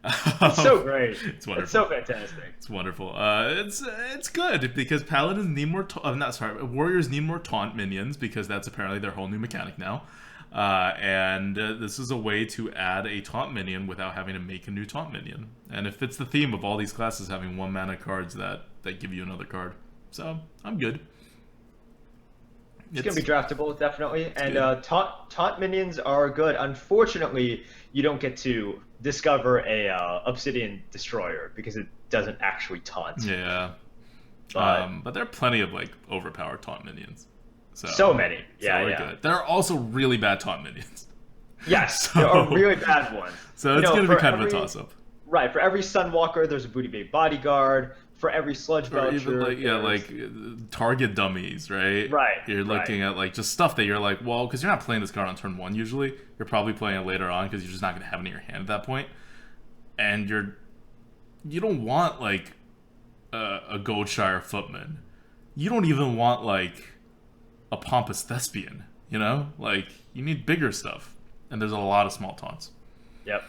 It's so great. It's wonderful. It's so fantastic. It's wonderful. It's good because paladins need more. Warriors need more taunt minions because that's apparently their whole new mechanic now. And this is a way to add a taunt minion without having to make a new taunt minion. And it fits the theme of all these classes having 1 mana cards that give you another card. So I'm good. It's going to be draftable, definitely. And taunt minions are good. Unfortunately, you don't get to discover a Obsidian Destroyer because it doesn't actually taunt. Yeah. But there are plenty of like overpowered taunt minions. So many. Yeah, yeah. Good. There are also really bad taunt minions. Yes, there are really bad ones. So it's going to be kind of a toss-up. Right. For every Sunwalker, there's a Booty Bay Bodyguard. For every Sludge Belcher, or even like target dummies, right? Right. You're looking at like just stuff that you're like, well, because you're not playing this card on turn 1 usually. You're probably playing it later on because you're just not going to have it in your hand at that point. And you don't want like a Goldshire Footman. You don't even want like a Pompous Thespian. You know, like you need bigger stuff. And there's a lot of small taunts. Yep.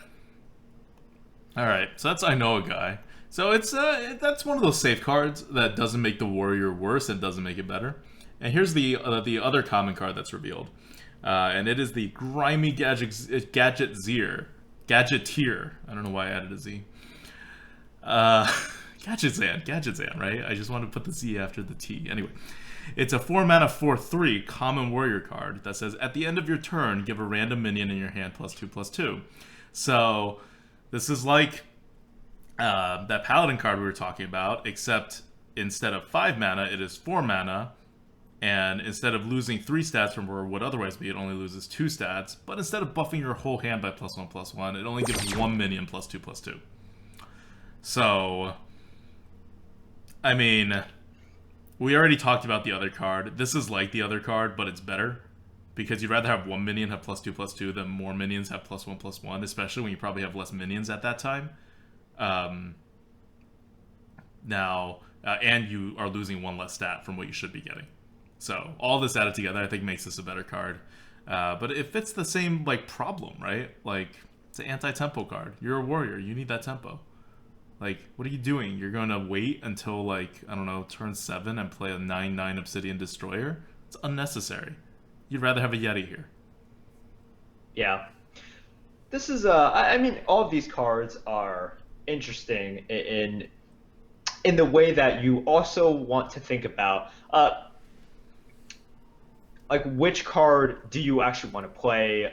All right, so that's I know a guy. So it's that's one of those safe cards that doesn't make the warrior worse and doesn't make it better. And here's the other common card that's revealed, and it is the Grimy Gadgetzan. I don't know why I added a Z. Gadgetzan, right? I just wanted to put the Z after the T. Anyway, it's a 4 mana 4/3 common warrior card that says at the end of your turn, give a random minion in your hand +2/+2. So this is like that Paladin card we were talking about, except instead of 5 mana, it is 4 mana, and instead of losing 3 stats from where it would otherwise be, it only loses 2 stats, but instead of buffing your whole hand by +1/+1, it only gives 1 minion +2/+2. So, I mean, we already talked about the other card. This is like the other card, but it's better, because you'd rather have 1 minion have +2/+2 than more minions have +1/+1, especially when you probably have less minions at that time. And you are losing 1 less stat from what you should be getting. So all this added together, I think, makes this a better card. But it fits the same like problem, right? Like it's an anti-tempo card. You're a warrior. You need that tempo. Like, what are you doing? You're going to wait until like I don't know turn 7 and play a 9/9 Obsidian Destroyer? It's unnecessary. You'd rather have a Yeti here. Yeah. This is I mean, all of these cards are interesting in the way that you also want to think about like which card do you actually want to play.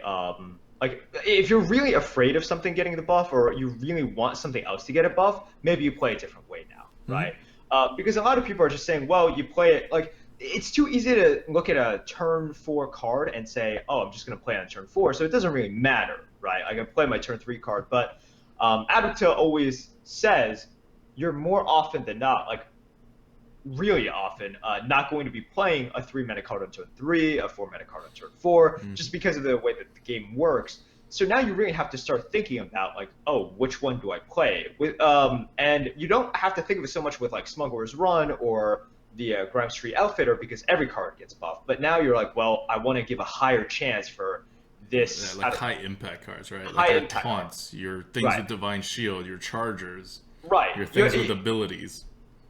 Like if you're really afraid of something getting the buff or you really want something else to get a buff, maybe you play a different way now, right? Because a lot of people are just saying, well, you play it like it's too easy to look at a turn 4 card and say, oh, I'm just going to play on turn 4, so it doesn't really matter, right? I can play my turn 3 card, but ADWCTA always says you're more often than not, like really often, not going to be playing a 3 mana card on turn 3, a 4 mana card on turn 4, just because of the way that the game works. So now you really have to start thinking about like, oh, which one do I play? And you don't have to think of it so much with like Smuggler's Run or the Grime Street Outfitter because every card gets buffed. But now you're like, well, I want to give a higher chance for this. Yeah, like high impact cards, right? High like your impact taunts, your things with Divine Shield, your chargers, right? Your things with abilities.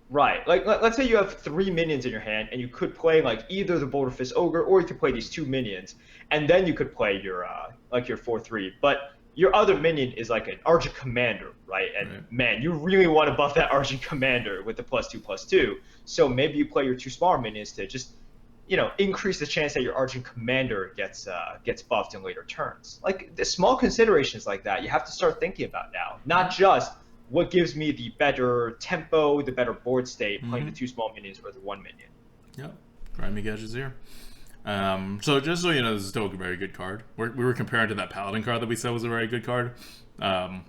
Right. Like let's say you have 3 minions in your hand, and you could play like either the Boulder Fist Ogre, or you could play these 2 minions, and then you could play your like your 4/3. But your other minion is like an Argent Commander, right? And man, you really want to buff that Argent Commander with the +2/+2. So maybe you play your 2 smaller minions to just, you know, increase the chance that your Argent Commander gets buffed in later turns. Like the small considerations like that, you have to start thinking about now, not just what gives me the better tempo, the better board state, playing the 2 small minions or the 1 minion. Yeah, Grimy Gadgetzan. So just so you know, this is still a very good card. We were comparing to that Paladin card that we said was a very good card.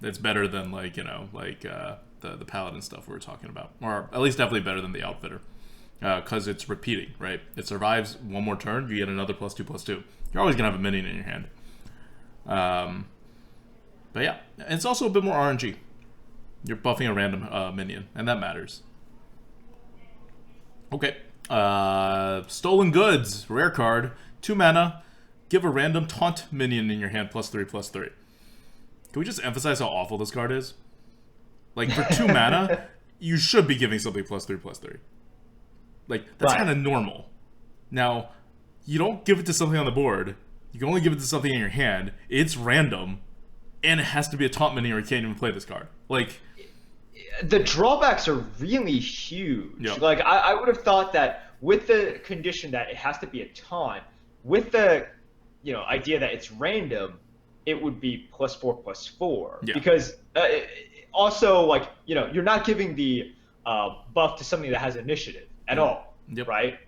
It's better than like, you know, like the Paladin stuff we were talking about, or at least definitely better than the Outfitter. because it's repeating, right? It survives one more turn, you get another +2/+2. You're always gonna have a minion in your hand. But yeah, it's also a bit more RNG. You're buffing a random minion, and that matters. Okay, Stolen Goods, rare card, 2 mana. Give a random taunt minion in your hand +3/+3. Can we just emphasize how awful this card is? Like, for 2 mana, you should be giving something +3/+3. Like, that's kind of normal. Now, you don't give it to something on the board. You can only give it to something in your hand. It's random, and it has to be a taunt minion or you can't even play this card. Like, the drawbacks are really huge. Yep. Like, I would have thought that with the condition that it has to be a taunt, with the idea that it's random, it would be +4/+4. Yeah. Because also, like, you're not giving the buff to something that has initiative at all, Yep. right?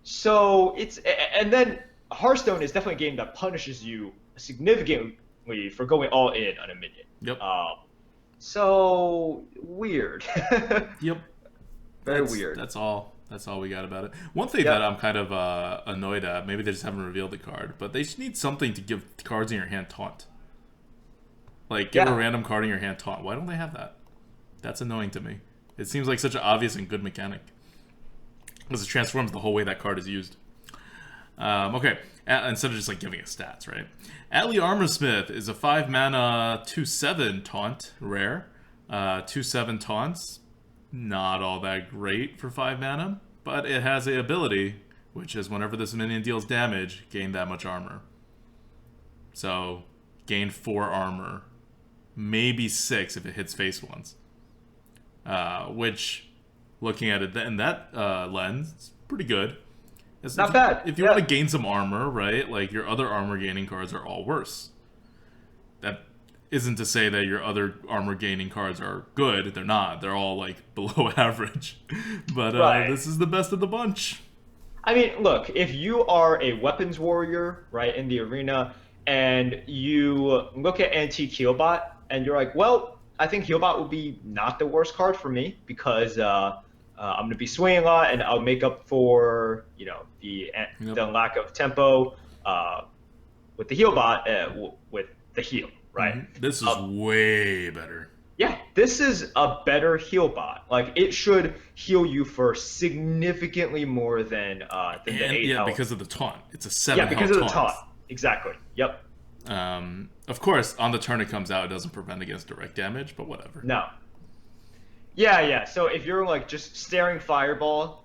So and then Hearthstone is definitely a game that punishes you significantly for going all in on a minion. Yep. So weird. Yep. Very weird. That's all we got about it. One thing that I'm kind of annoyed at, maybe they just haven't revealed the card, but they just need something to give cards in your hand taunt. Like, give a random card in your hand taunt. Why don't they have that? That's annoying to me. It seems like such an obvious and good mechanic. Because it transforms the whole way that card is used. Okay, instead of just like giving it stats, right? Atli Armorsmith is a 5 mana 2/7 taunt, rare. 2/7 taunts, not all that great for 5 mana, but it has the ability, which is whenever this minion deals damage, gain that much armor. So, gain 4 armor, maybe 6 if it hits face once. Which, looking at it in that lens, it's pretty good. It's not bad. If you want to gain some armor, right, like your other armor gaining cards are all worse. That isn't to say that your other armor gaining cards are good. They're not. They're all like below average. But this is the best of the bunch. I mean, look, if you are a weapons warrior, right, in the arena, and you look at Antique Healbot, and you're like, well, I think Healbot would be not the worst card for me because I'm going to be swinging a lot, and I'll make up for the lack of tempo with the Healbot with the heal, right? Mm-hmm. This is way better. Yeah, this is a better Healbot. Like, it should heal you for significantly more than the 8 health. Because of the taunt. It's a 7 health because of the taunt. Exactly. Yep. Of course, on the turn it comes out, it doesn't prevent against direct damage, but whatever. No. Yeah. So if you're like just staring fireball,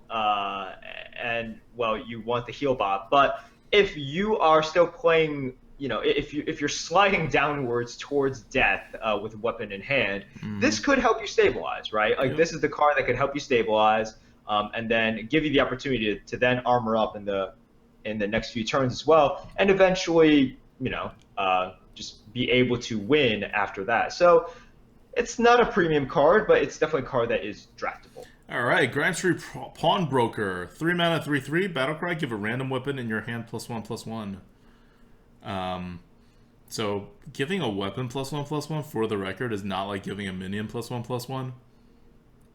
and well, you want the heal bot, but if you are still playing, if you're sliding downwards towards death with a weapon in hand, this could help you stabilize, right? Like this is the card that could help you stabilize, and then give you the opportunity to then armor up in the next few turns as well, and eventually, just be able to win after that. So. It's not a premium card, but it's definitely a card that is draftable. All right, Grime Street Pawnbroker, 3 mana 3/3 Battlecry. Give a random weapon in your hand +1/+1. So giving a weapon +1/+1 for the record is not like giving a minion +1/+1.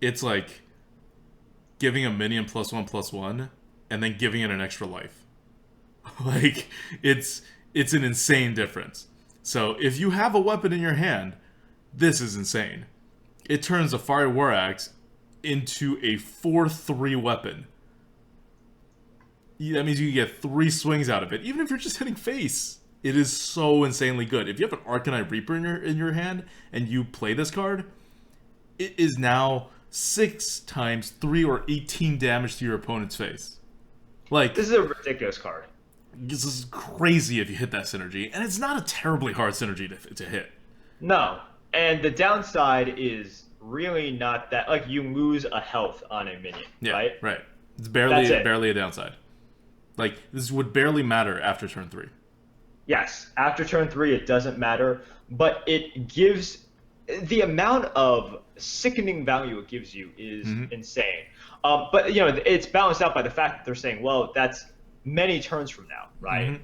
It's like giving a minion +1/+1 and then giving it an extra life. Like it's an insane difference. So if you have a weapon in your hand. This is insane. It turns a Fiery War Axe into a 4/3 weapon. That means you can get 3 swings out of it, even if you're just hitting face. It is so insanely good. If you have an Arcanine Reaper in your hand and you play this card, it is now 6 times 3 or 18 damage to your opponent's face. Like, this is a ridiculous card. This is crazy if you hit that synergy, and it's not a terribly hard synergy to hit. No. And the downside is really not that, like, you lose a health on a minion, right? Right. It's barely a downside. Like, this would barely matter after turn 3. Yes, after turn 3 it doesn't matter, but it gives the amount of sickening value it gives you is insane. But it's balanced out by the fact that they're saying, well, that's many turns from now, right?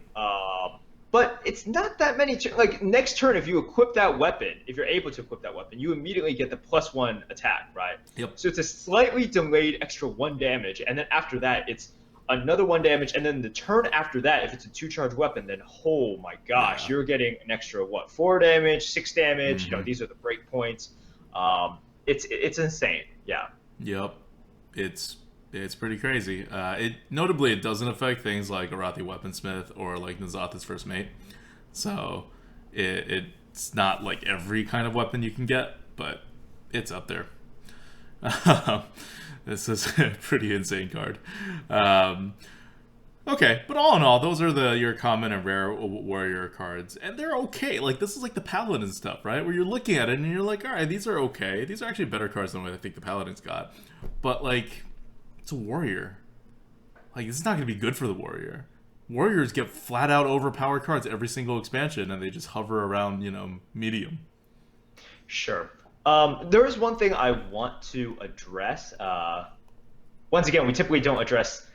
but it's not that many. Like next turn, if you equip that weapon, if you're able to equip that weapon, you immediately get the +1 attack, right? Yep. So it's a slightly delayed extra 1 damage, and then after that, it's another 1 damage, and then the turn after that, if it's a 2-charge weapon, then oh my gosh, Yeah. you're getting an extra 4 damage, 6 damage. Mm-hmm. These are the break points. It's insane. Yeah. Yep. It's pretty crazy. Notably it doesn't affect things like Arathi Weaponsmith or like Nazatha's First Mate. So it's not like every kind of weapon you can get, but it's up there. This is a pretty insane card. Okay, but all in all, those are your common and rare warrior cards, and they're okay. Like, this is like the Paladin stuff, right? Where you're looking at it and you're like, all right, these are okay. These are actually better cards than what I think the Paladin's got. But, like, it's a warrior. Like, this is not going to be good for the warrior. Warriors get flat-out overpowered cards every single expansion, and they just hover around, medium. Sure. There is one thing I want to address. Once again, we typically don't address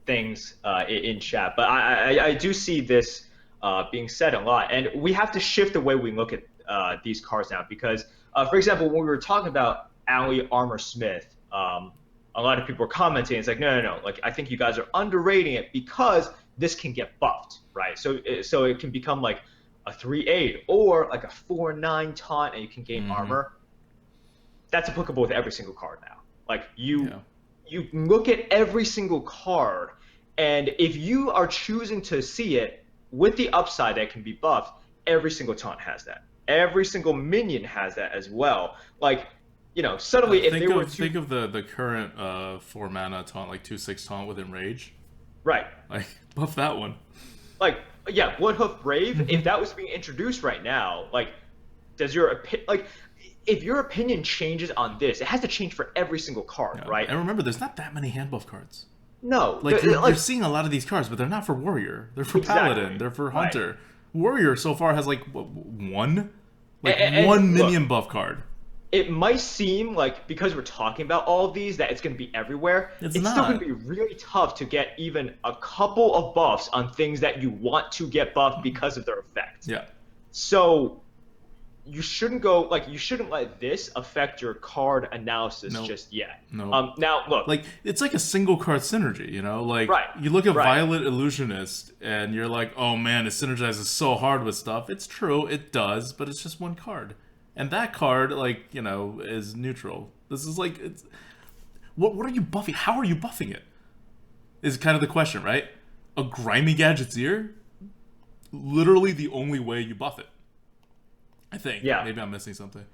things in chat, but I do see this being said a lot, and we have to shift the way we look at these cards now, because, for example, when we were talking about Alley Armor Smith, a lot of people were commenting, it's like, no, like, I think you guys are underrating it because this can get buffed, right? So it can become like a 3/8 or like a 4/9 taunt, and you can gain armor. That's applicable with every single card now. Like, you look at every single card, and if you are choosing to see it with the upside that can be buffed, every single taunt has that. Every single minion has that as well. Like, suddenly if they were to... Think of the current 4 mana taunt, like 2/6 taunt with Enrage. Right. Like, buff that one. Like, yeah, Bloodhoof Brave, if that was being introduced right now, like, does your if your opinion changes on this, it has to change for every single card, right? And remember, there's not that many hand buff cards. No. Like, you're seeing a lot of these cards, but they're not for Warrior. They're for Paladin. They're for Hunter. Right. Warrior so far has, like, one? Like, one minion buff card. It might seem like, because we're talking about all of these, that it's going to be everywhere. It's still going to be really tough to get even a couple of buffs on things that you want to get buffed because of their effect. Yeah. So you shouldn't let this affect your card analysis just yet. No. Now, look. Like, it's like a single card synergy, Like, you look at Violet Illusionist, and you're like, oh man, it synergizes so hard with stuff. It's true, it does, but it's just one card. And that card, like, is neutral. This is like, what are you buffing? How are you buffing it? Is kind of the question, right? A Grimy Gadgetzan? Literally the only way you buff it. I think. Yeah. Maybe I'm missing something.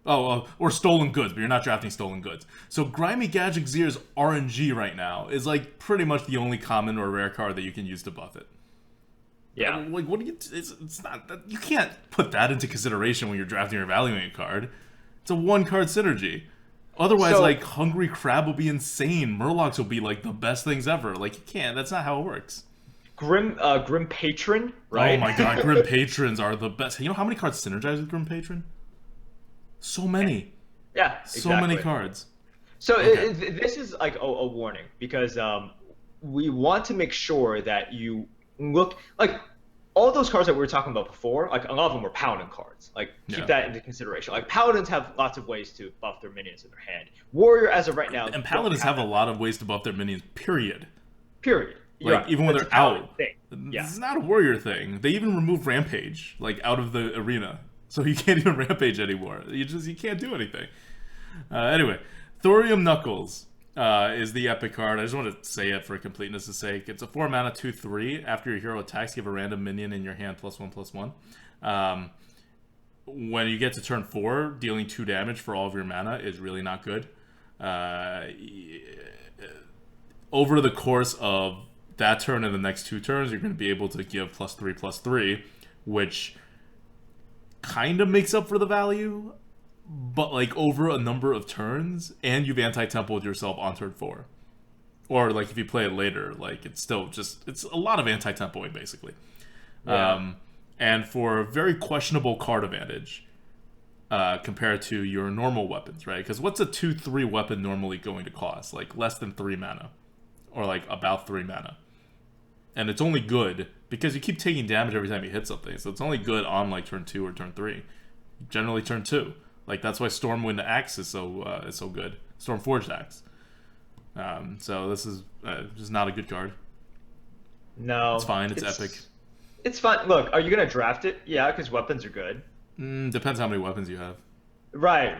Oh, or Stolen Goods, but you're not drafting Stolen Goods. So Grimy Gadgetzan's RNG right now is, like, pretty much the only common or rare card that you can use to buff it. Yeah. Like, what do you... It's not... You can't put that into consideration when you're drafting or evaluating a card. It's a one-card synergy. Otherwise, like, Hungry Crab will be insane. Murlocs will be, like, the best things ever. Like, you can't. That's not how it works. Grim Patron, right? Oh my god, Grim Patrons are the best. You know how many cards synergize with Grim Patron? So many. Yeah, exactly. So many cards. So this is, like, a warning, because we want to make sure that you look... Like, all those cards that we were talking about before, like, a lot of them were Paladin cards. Like, keep that into consideration. Like, Paladins have lots of ways to buff their minions in their hand. Warrior, as of right now... And Paladins have a lot of ways to buff their minions, period. Like, even when they're out. Yeah. This is not a warrior thing. They even removed Rampage, like, out of the arena. So you can't even Rampage anymore. You can't do anything. Anyway, Thorium Knuckles is the epic card. I just want to say it for completeness' sake. It's a 4 mana 2/3. After your hero attacks, give a random minion in your hand +1/+1. When you get to turn 4, dealing 2 damage for all of your mana is really not good. Over the course of that turn and the next 2 turns, you're going to be able to give +3/+3, which kind of makes up for the value, but, like, over a number of turns, and you've anti-templed yourself on turn 4. Or, like, if you play it later, like, it's still just... It's a lot of anti-tempoing, basically. Yeah. And for very questionable card advantage compared to your normal weapons, right? Because what's a 2/3 weapon normally going to cost? Like, less than 3 mana. Or, like, about 3 mana. And it's only good because you keep taking damage every time you hit something. So it's only good on like turn 2 or turn 3. Generally turn 2. Like that's why Stormwind Axe is so good. Stormforged Axe. So this is just not a good card. No. It's fine. It's epic. It's fine. Look, are you gonna draft it? Yeah, because weapons are good. Depends how many weapons you have. Right.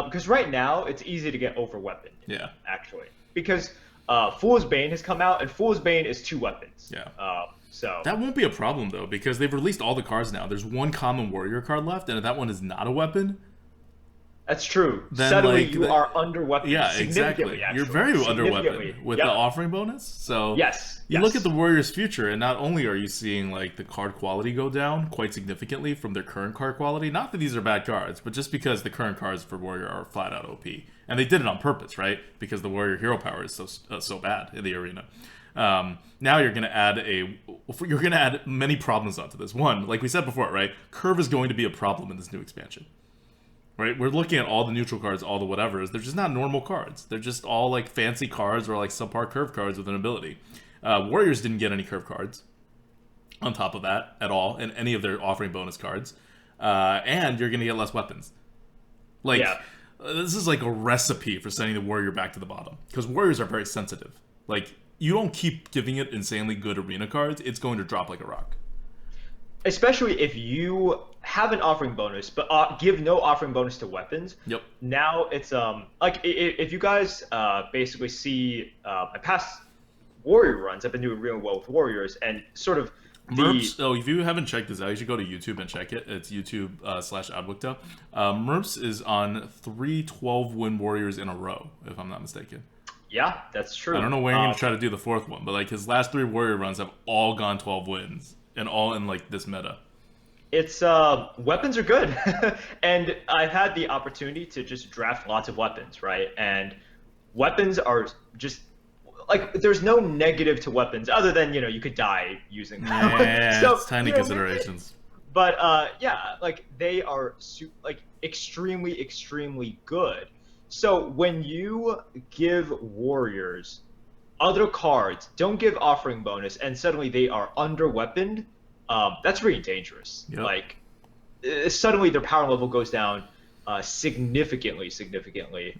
Because right now it's easy to get over-weaponed. Yeah. Actually, because Fool's Bane has come out, and Fool's Bane is 2 weapons. Yeah. So that won't be a problem though, because they've released all the cards now. There's one common warrior card left, and if that one is not a weapon, that's true. Then, suddenly like, you are under weaponed. Yeah, significantly, exactly. actually. You're very under weapon with the offering bonus. So yes, you look at the warrior's future, and not only are you seeing like the card quality go down quite significantly from their current card quality. Not that these are bad cards, but just because the current cards for warrior are flat out OP, and they did it on purpose, right? Because the warrior hero power is so bad in the arena. Now you're gonna add many problems onto this. One, like we said before, right? Curve is going to be a problem in this new expansion. Right, we're looking at all the neutral cards, all the whatevers. They're just not normal cards. They're just all like fancy cards or like subpar curve cards with an ability. Warriors didn't get any curve cards on top of that at all in any of their offering bonus cards, and you're gonna get less weapons. Like this is like a recipe for sending the warrior back to the bottom because warriors are very sensitive. Like you don't keep giving it insanely good arena cards, it's going to drop like a rock. Especially if you have an offering bonus, but give no offering bonus to weapons. Yep. Now it's like if you guys basically see my past warrior runs, I've been doing real well with warriors and sort of. Merps. Oh, if you haven't checked this out, you should go to YouTube and check it. It's YouTube /ADWCTA. Merps is on 3 12-win warriors in a row, if I'm not mistaken. Yeah, that's true. I don't know when he's going to try to do the 4th one, but like his last 3 warrior runs have all gone 12 wins. And all in like this meta. It's weapons are good, and I've had the opportunity to just draft lots of weapons, right? And weapons are just like there's no negative to weapons other than you could die using them. Yeah, so, it's tiny considerations. But yeah, like they are extremely good. So when you give warriors other cards, don't give offering bonus, and suddenly they are under weaponed, that's really dangerous. Yep. Like suddenly their power level goes down significantly.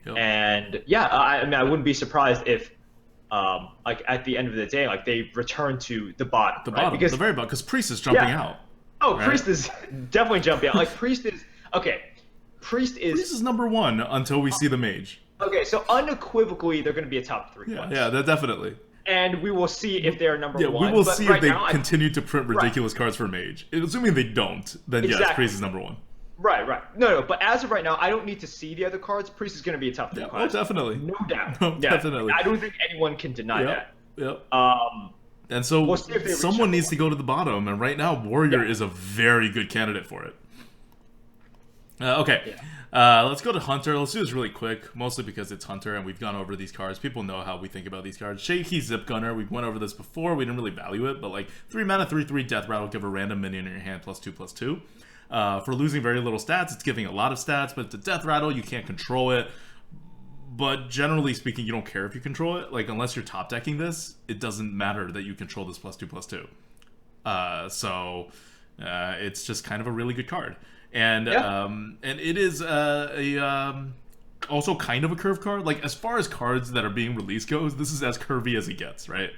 Yep. And yeah, I mean I wouldn't be surprised if like at the end of the day, like they return to the bottom. The right? bottom, the very bottom, because Priest is jumping out. Oh, right? Priest is definitely jumping out. Like Priest is okay. Priest is number 1 until we see the mage. Okay, so unequivocally, they're going to be a top 3. Yeah, that definitely. And we will see if they're number 1. Yeah, we will see if they continue to print ridiculous cards for mage. Assuming they don't, then yes, Priest is number 1. Right. No, but as of right now, I don't need to see the other cards. Priest is going to be a top 3 class. Oh, definitely. No doubt. No, definitely. I don't think anyone can deny that. Yep. And so someone needs to go to the bottom, and right now, Warrior is a very good candidate for it. Okay. Let's go to Hunter. Let's do this really quick, mostly because it's Hunter, and we've gone over these cards. People know how we think about these cards. Shaky Zip Gunner, we went over this before. We didn't really value it, but like 3 mana, 3/3 Death Rattle, give a random minion in your hand +2/2. For losing very little stats, it's giving a lot of stats, but it's a Death Rattle, you can't control it. But generally speaking, you don't care if you control it. Like, unless you're top decking this, it doesn't matter that you control this +2/2. So it's just kind of a really good card. And it is also kind of a curve card. Like, as far as cards that are being released goes, this is as curvy as it gets, right?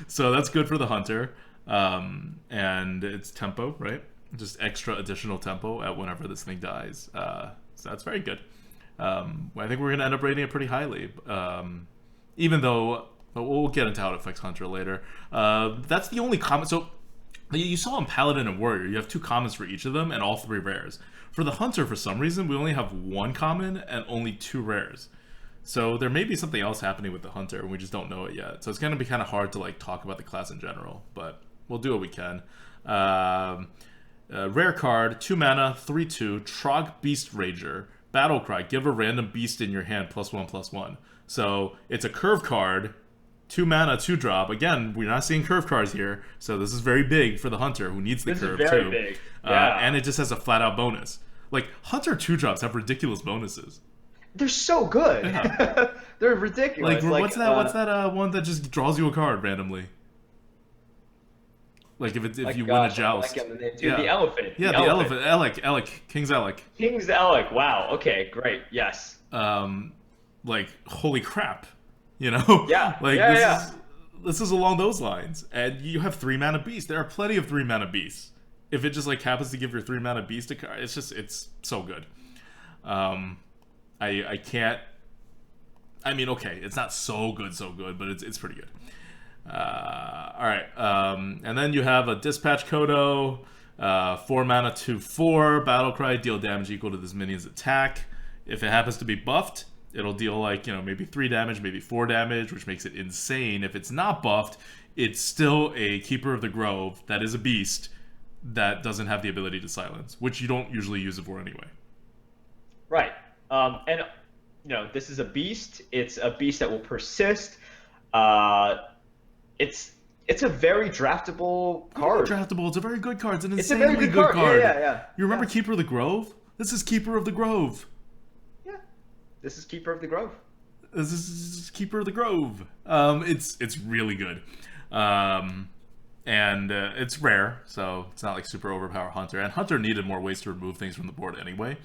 So that's good for the Hunter. And it's tempo, right? Just extra additional tempo at whenever this thing dies. So that's very good. I think we're going to end up rating it pretty highly. Even though, we'll get into how it affects Hunter later. That's the only comment. So you saw in Paladin and Warrior, you have 2 commons for each of them and all 3 rares. For the Hunter, for some reason, we only have 1 common and only 2 rares. So there may be something else happening with the Hunter, and we just don't know it yet. So it's going to be kind of hard to like talk about the class in general, but we'll do what we can. Rare card, 2 mana, 3/2, Trog Beast Rager. Battlecry, give a random beast in your hand +1/+1. So it's a curve card, 2 mana, 2 drop. Again, we're not seeing curve cards here, so this is very big for the Hunter who needs the curve is very too. Big. Yeah. And it just has a flat out bonus. Like Hunter 2 drops have ridiculous bonuses. They're so good. Yeah. They're ridiculous. Like what's that one that just draws you a card randomly? Like if My you win a gosh, I'm joust. blanking on the name too. Yeah. The elephant. Yeah, the elephant. Alec. King's Alec. King's Alec. Wow. Okay, great. Yes. Like holy crap, you know, Yeah. like Yeah. Yeah. this is along those lines, and you have 3-mana beasts. There are plenty of 3-mana beasts. If it just like happens to give your 3-mana beast a card, it's so good. I can't. I mean, okay, it's not so good, but it's pretty good. All right, and then you have a Dispatch Kodo, 4-mana 2/4 battle cry, deal damage equal to this minion's attack. If it happens to be buffed, it'll deal like maybe 3 damage, maybe 4 damage, which makes it insane. If it's not buffed, it's still a Keeper of the Grove that is a beast that doesn't have the ability to silence, which you don't usually use it for anyway. Right. And this is a beast. It's a beast that will persist. It's a very draftable card. Very draftable. It's a very good card. It's an It's a insanely very good good card. card. Yeah. You remember Keeper of the Grove? This is Keeper of the Grove. Yeah. This is Keeper of the Grove. This is Keeper of the Grove. It's really good. And it's rare, so it's not like super overpower Hunter. And Hunter needed more ways to remove things from the board anyway.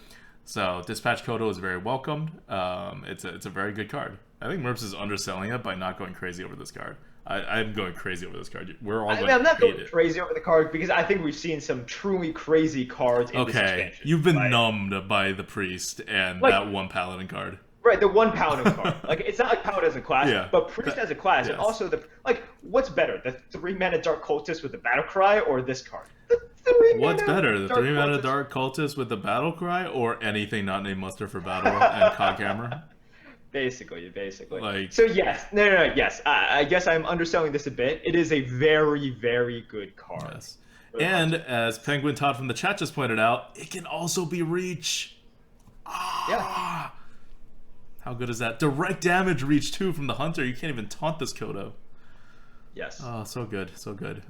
So Dispatch Kodo is very welcomed. It's a very good card. I think Merps is underselling it by not going crazy over this card. I'm going crazy over this card. We're all I'm not going crazy over the card because I think we've seen some truly crazy cards in this expansion. Okay, you've been numbed by the Priest and that one Paladin card. Right, the one Paladin card. Like, it's not like Paladin as a class, but Priest as a class, yes. And also what's better, the 3-mana Dark Cultist with the Battle Cry or this card? What's better, the 3-mana Dark Cultist with the Battle Cry or anything not named Muster for Battle and Coghammer? Basically. Like, so yes, no, yes. I guess I'm underselling this a bit. It is a very, very good card. Yes. And as Penguin Todd from the chat just pointed out, it can also be reach. Yeah. How good is that? Direct damage reach too from the Hunter. You can't even taunt this Kodo. Yes. Oh, so good.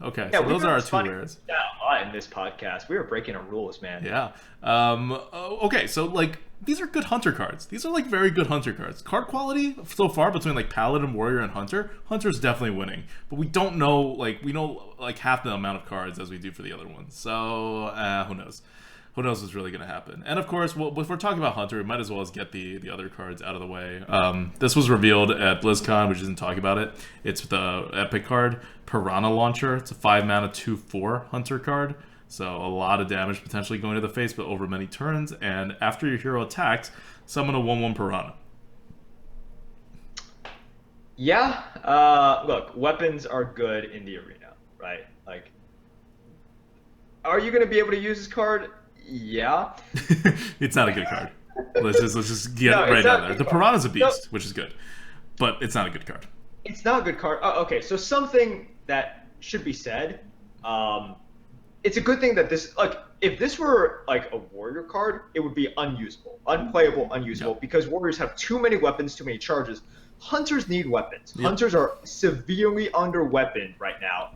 Okay, yeah, so those are our 2 rares. Yeah, a lot in this podcast. We were breaking our rules, man. Yeah. Okay, so like these are good Hunter cards. These are like very good Hunter cards. Card quality so far between like Paladin, Warrior, and Hunter. Hunter's definitely winning, but we don't know we know like half the amount of cards as we do for the other ones. So who knows? Who knows what's really going to happen? And of course, if we're talking about Hunter, we might as well as get the other cards out of the way. This was revealed at BlizzCon, which isn't talking about it. It's the epic card, Piranha Launcher. It's a 5-mana 2/4 Hunter card. So a lot of damage potentially going to the face, but over many turns. And after your hero attacks, summon a 1/1 Piranha. Yeah. Look, weapons are good in the arena, right? Like, are you going to be able to use this card? Yeah. It's not a good card. Let's just get it right out there. The Piranha's a beast, which is good, but it's not a good card. It's not a good card. Oh, okay, so something that should be said. It's a good thing that this, if this were like a warrior card, it would be unusable, unplayable, unusable, because warriors have too many weapons, too many charges. Hunters need weapons. Yep. Hunters are severely under-weaponed right now,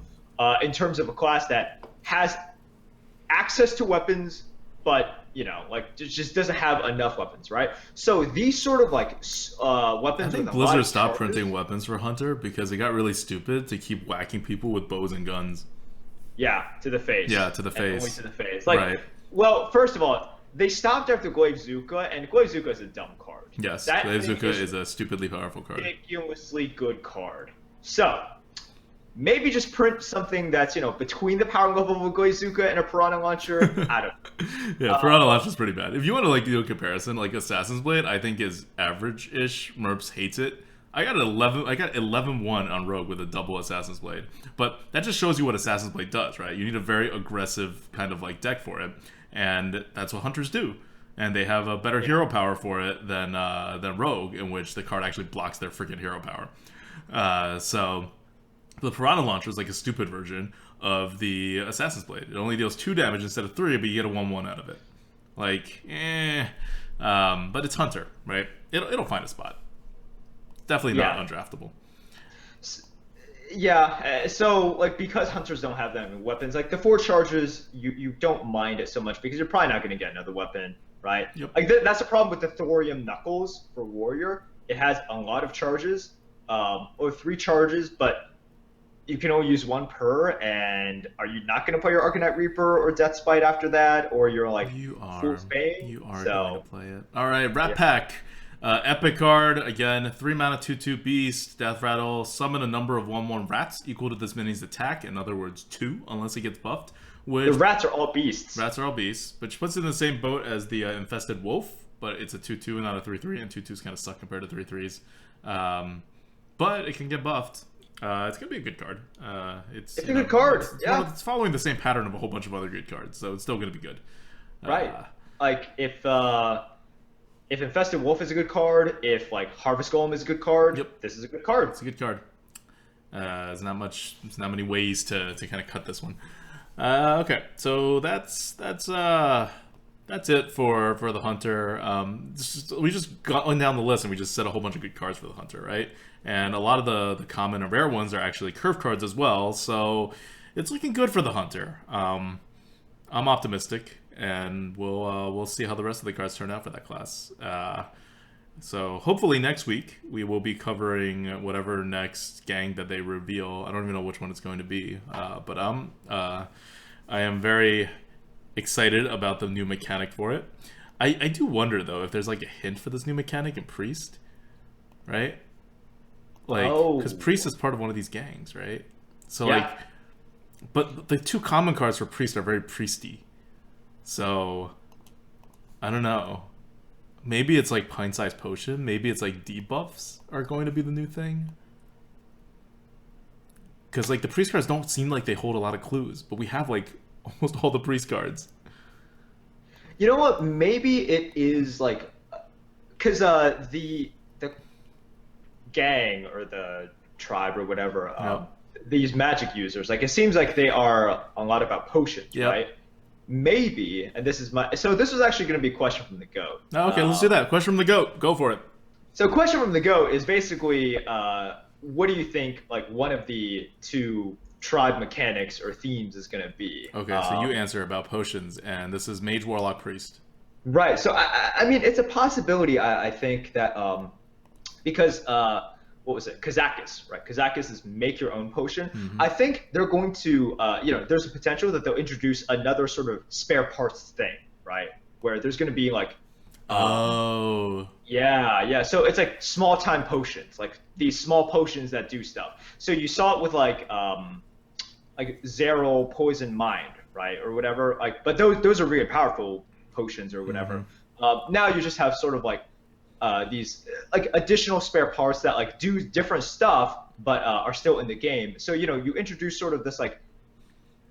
in terms of a class that has access to weapons, but just doesn't have enough weapons, right? So these sort of weapons. I think Blizzard stopped printing weapons for Hunter because it got really stupid to keep whacking people with bows and guns. Yeah, to the face. Yeah, to the face. Only to the face. Right. Well, first of all, they stopped after Glaive-Zuka, and Glaive-Zuka is a dumb card. Yes, Glaive-Zuka is a stupidly powerful card. Ridiculously good card. So, maybe just print something that's, between the power level of a Glaive-Zuka and a Piranha Launcher. I don't know. Yeah, Piranha Launcher is pretty bad. If you want to do a comparison, Assassin's Blade, I think is average-ish. Merps hates it. I got 11-1 on Rogue with a double Assassin's Blade. But that just shows you what Assassin's Blade does, right? You need a very aggressive kind of deck for it. And that's what Hunters do. And they have a better hero power for it than Rogue, in which the card actually blocks their freaking hero power. So the Piranha Launcher is like a stupid version of the Assassin's Blade. It only deals 2 damage instead of 3, but you get a 1/1 out of it. But it's Hunter, right? It'll find a spot. Definitely not undraftable. Yeah, so because Hunters don't have that many weapons, the 4 charges, you don't mind it so much because you're probably not going to get another weapon, right? Yep. That's the problem with the Thorium Knuckles for Warrior. It has a lot of charges, or 3 charges, but you can only use one per, and are you not going to play your Arcanite Reaper or Death Spite after that, or you're like You full are. Spain? You are going to So play it. All right, Rat yeah. Pack. Epic card, again, 3 mana 2/2 beast, death rattle, summon a number of 1/1 rats equal to this mini's attack, in other words, 2, unless it gets buffed. The Which, rats are all beasts. rats are all beasts, which puts it in the same boat as the infested wolf, but it's a 2/2, not a 3/3, and 2/2s kind of suck compared to 3/3s. But it can get buffed. It's gonna be a good card. It's a good card. Yeah. It's following the same pattern of a whole bunch of other good cards, so it's still gonna be good. Right. Like if Infested Wolf is a good card, if like Harvest Golem is a good card, Yep. this is a good card. It's a good card. There's not much. There's not many ways to kind of cut this one. Okay, so that's it for the hunter. We just got down the list and we just said a whole bunch of good cards for the hunter, right? And a lot of the common and rare ones are actually curve cards as well. So it's looking good for the hunter. I'm optimistic, and we'll see how the rest of the cards turn out for that class. So hopefully next week we will be covering whatever next gang that they reveal. I don't even know which one it's going to be, but I am very excited about the new mechanic for it. I do wonder though if there's like a hint for this new mechanic in Priest, right? Like, because Priest is part of one of these gangs, right? So Yeah. like, but the 2 common cards for Priest are very priesty. So I don't know. Maybe it's like pint-sized potion. Maybe it's like debuffs are going to be the new thing. Because like the priest cards don't seem like they hold a lot of clues, but we have like almost all the priest cards. You know what? Maybe it is like because the gang or the tribe or whatever, these magic users, like it seems like they are a lot about potions, Yep. right? Maybe, and this is this was actually going to be a question from the goat. Okay, let's do that. Question from the goat. Go for it. So question from the goat is basically, what do you think like one of the 2 tribe mechanics or themes is going to be? Okay, so you answer about potions, and this is Mage, Warlock, Priest. Right. So I mean, it's a possibility. I think that because what was it? Kazakis, right? Kazakis is make your own potion. Mm-hmm. I think they're going to, there's a potential that they'll introduce another sort of spare parts thing, right? Where there's going to be like, yeah. So it's like small time potions, like these small potions that do stuff. So you saw it with like Zero Poison Mind, right, or whatever. Like, but those are really powerful potions or whatever. Mm-hmm. Now you just have sort of like these like additional spare parts that like do different stuff but are still in the game. So you introduce sort of this like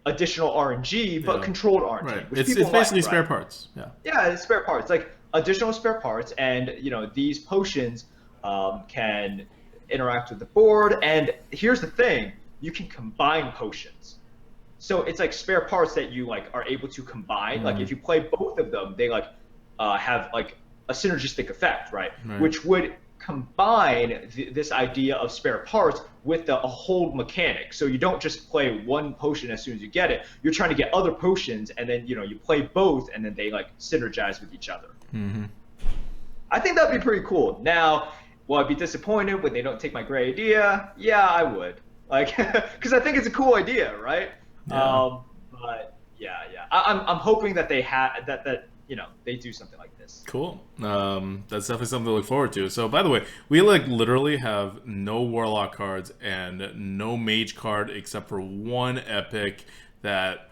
additional RNG but controlled RNG. Right. Which It's people basically like, spare right? parts. Yeah. Yeah, it's spare parts, like additional spare parts, and these potions can interact with the board. And here's the thing: you can combine potions. So it's like spare parts that you like are able to combine. Like if you play both of them, they like have like a synergistic effect, right? Which would combine this idea of spare parts with a hold mechanic. So you don't just play one potion as soon as you get it. You're trying to get other potions, and then you play both, and then they like synergize with each other. Mm-hmm. I think that'd be pretty cool. Now, will I be disappointed when they don't take my great idea? Yeah, I would. Like, because I think it's a cool idea, right? Yeah. But yeah. I'm hoping that they have that they do something like this. Cool. That's definitely something to look forward to. So, by the way, we like literally have no Warlock cards and no Mage card except for one Epic that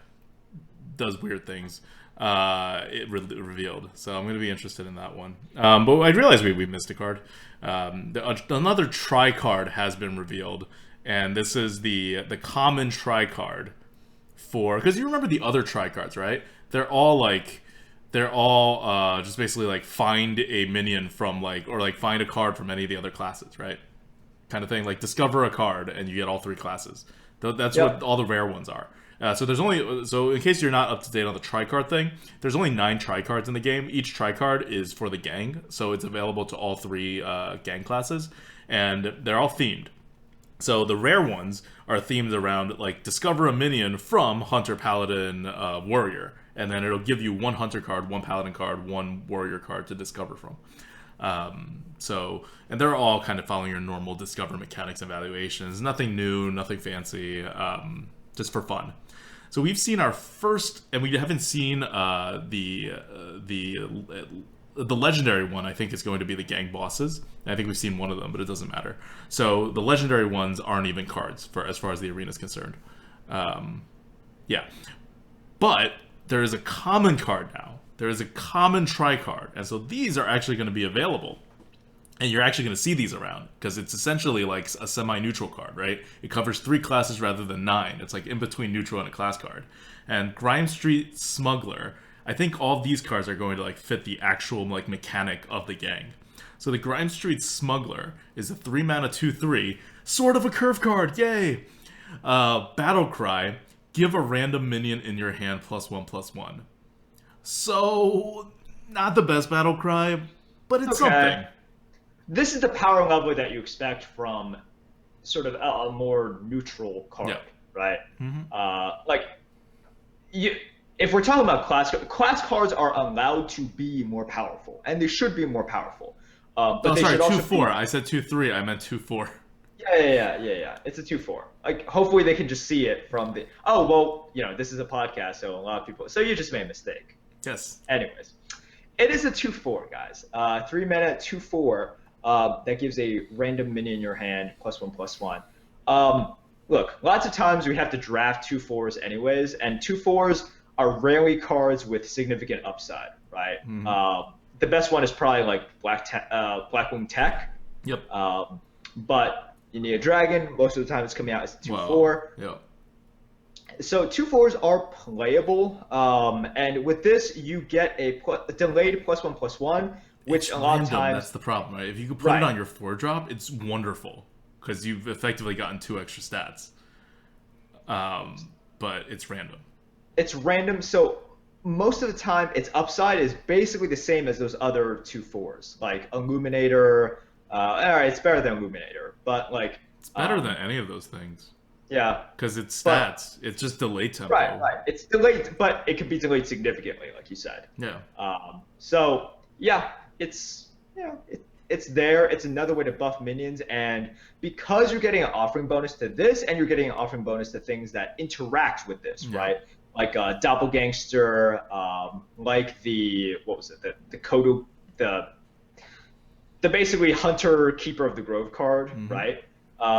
does weird things. It revealed. So I'm going to be interested in that one. But I realized we missed a card. Another Tri card has been revealed, and this is the common Tri card for, because you remember the other Tri cards, right? They're all just basically like find a minion from like, or like find a card from any of the other classes, right? Kind of thing. Like discover a card and you get all 3 classes. That's what all the rare ones are. So in case you're not up to date on the tri-card thing, there's only 9 tri-cards in the game. Each tri-card is for the gang, so it's available to all 3 gang classes, and they're all themed. So the rare ones are themed around like discover a minion from Hunter, Paladin, Warrior, and then it'll give you 1 Hunter card, 1 Paladin card, 1 Warrior card to discover from. And they're all kind of following your normal Discover mechanics and evaluations. Nothing new, nothing fancy, just for fun. So we've seen our first, and we haven't seen the legendary one. I think is going to be the gang bosses. I think we've seen one of them, but it doesn't matter. So the legendary ones aren't even cards for as far as the arena is concerned. Yeah, but there is a common card now. There is a common tri-card, and so these are actually going to be available. And you're actually going to see these around, because it's essentially like a semi-neutral card, right? It covers 3 classes rather than 9. It's like in between neutral and a class card. And Grime Street Smuggler, I think all these cards are going to like fit the actual like mechanic of the gang. So the Grime Street Smuggler is a 3-mana 2/3, sort of a curve card, yay! Battle Cry, give a random minion in your hand +1/+1. So, not the best Battle Cry, but it's something. This is the power level that you expect from sort of a more neutral card, right? If we're talking about class cards are allowed to be more powerful, and they should be more powerful. But sorry, 2/4. I said 2/3. I meant 2/4. Yeah. It's a 2/4. Like, hopefully they can just see it from the. Oh well, this is a podcast, so a lot of people. So you just made a mistake. Yes. Anyways, it is a 2/4, guys. 3-mana 2/4. That gives a random minion in your hand +1/+1. Look, lots of times we have to draft 2/4s anyways, and 2/4s are rarely cards with significant upside, right? The best one is probably like Blackwing Tech. Yep. But you need a dragon. Most of the time it's coming out as a 2/4. Yep. So 2/4s are playable, and with this you get a delayed +1/+1. Which a lot of times, that's the problem, right? If you could put it on your 4-drop, it's wonderful because you've effectively gotten 2 extra stats. But it's random. It's random, so most of the time its upside is basically the same as those other 2/4s, like Illuminator. All right, it's better than Illuminator, but like it's better than any of those things. Yeah, because it's stats. It's just delayed tempo. Right. It's delayed, but it can be delayed significantly, like you said. Yeah. So yeah. It's it's there. It's another way to buff minions, and because you're getting an offering bonus to this, and you're getting an offering bonus to things that interact with this, right? Like Doppelgangster, like the Kodo, the basically Hunter Keeper of the Grove card, right?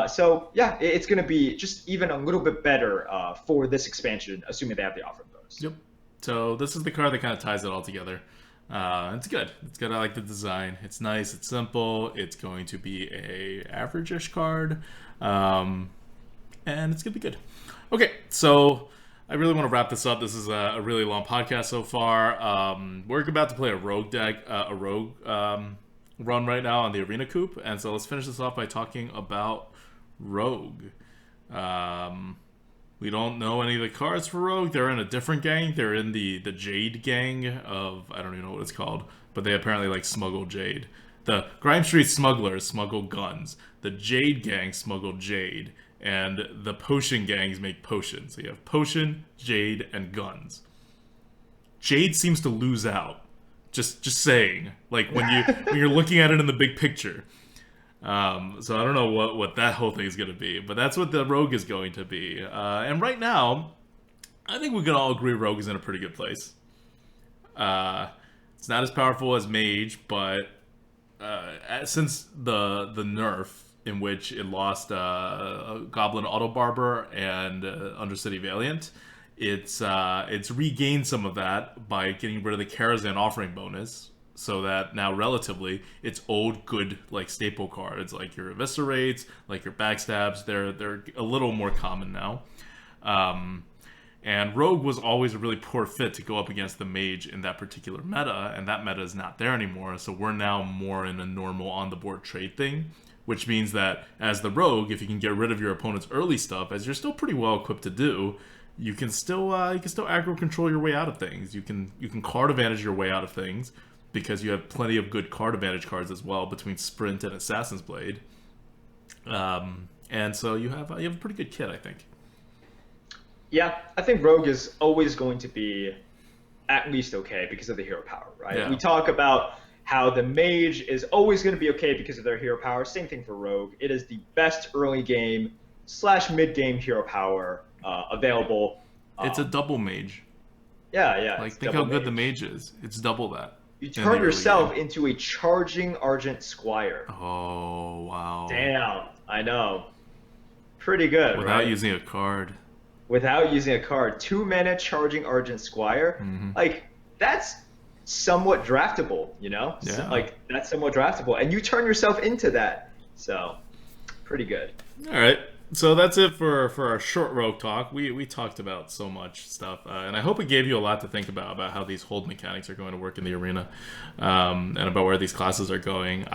So yeah, it's going to be just even a little bit better for this expansion, assuming they have the offering bonus. Yep. So this is the card that kind of ties it all together. It's good. It's good. I like the design. It's nice. It's simple. It's going to be a average-ish card, and it's gonna be good. Okay, so I really want to wrap this up. This is a really long podcast so far. We're about to play a rogue deck, a rogue run right now on the Arena Coupe, and so let's finish this off by talking about rogue. We don't know any of the cards for Rogue. They're in a different gang. They're in the Jade gang of, I don't even know what it's called, but they apparently like smuggle Jade. The Grime Street Smugglers smuggle guns. The Jade gang smuggle Jade. And the Potion gangs make potions. So you have Potion, Jade, and guns. Jade seems to lose out. Just saying. Like when you're looking at it in the big picture. So I don't know what that whole thing is going to be, but that's what the Rogue is going to be. And right now, I think we can all agree Rogue is in a pretty good place. It's not as powerful as Mage, but since the nerf in which it lost Goblin Auto Barber and Undercity Valiant, it's regained some of that by getting rid of the Karazhan offering bonus. So that now relatively it's old good like staple cards like your eviscerates, like your backstabs. They're a little more common now. And Rogue was always a really poor fit to go up against the Mage in that particular meta, and that meta is not there anymore. So we're now more in a normal on the board trade thing, which means that as the Rogue, if you can get rid of your opponent's early stuff, as you're still pretty well equipped to do, you can still aggro control your way out of things. You can card advantage your way out of things, because you have plenty of good card advantage cards as well between Sprint and Assassin's Blade. And so you have a pretty good kit, I think. Yeah, I think Rogue is always going to be at least okay because of the hero power, right? Yeah. We talk about how the mage is always going to be okay because of their hero power. Same thing for rogue. It is the best early game / mid game hero power available. It's a double mage. Yeah. Like, think how good the mage is. It's double that. You turn yourself into a charging Argent Squire. Oh, wow. Damn, I know. Pretty good, Without using a card. Without using a card. 2 mana charging Argent Squire. Mm-hmm. Like, that's somewhat draftable, you know? Yeah. So, like, that's somewhat draftable. And you turn yourself into that. So, pretty good. All right. So that's it for our short rogue talk. We talked about so much stuff, and I hope it gave you a lot to think about how these hold mechanics are going to work in the arena, and about where these classes are going.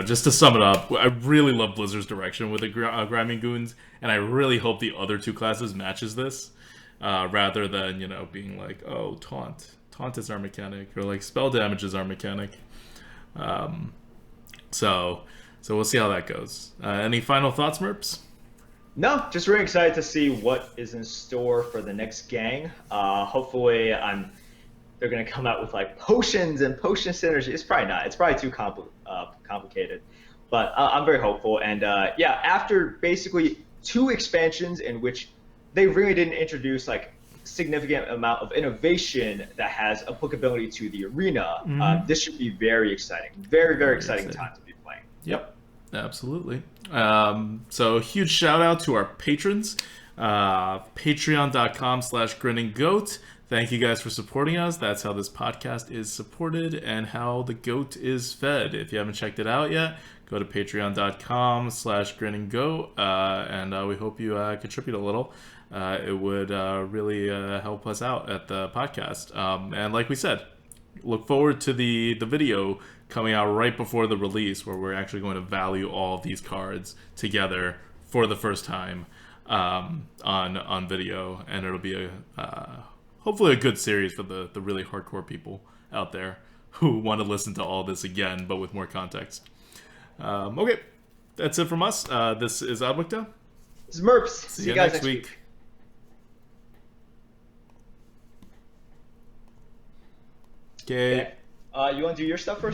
Just to sum it up, I really love Blizzard's direction with the Grimy Goons, and I really hope the other 2 classes matches this, rather than being like, oh, taunt is our mechanic, or like spell damage is our mechanic. So we'll see how that goes. Any final thoughts, Merps? No, just really excited to see what is in store for the next gang. Hopefully, they're gonna come out with like potions and potion synergy. It's probably not. It's probably too complicated. But I'm very hopeful. And after basically 2 expansions in which they really didn't introduce like significant amount of innovation that has applicability to the arena, this should be very exciting. Very, very exciting time to be playing. Yep. Absolutely. So huge shout out to our patrons, patreon.com/grinninggoat. Thank you guys for supporting us. That's how this podcast is supported and how the goat is fed. If you haven't checked it out yet, go to patreon.com/grinninggoat, and we hope you contribute a little. It would really help us out at the podcast. And like we said, look forward to the video coming out right before the release, where we're actually going to value all of these cards together for the first time on video, and it'll be hopefully a good series for the really hardcore people out there who want to listen to all this again, but with more context. Okay, that's it from us. This is ADWCTA. This is Merps. See you guys next week. Okay. You want to do your stuff first?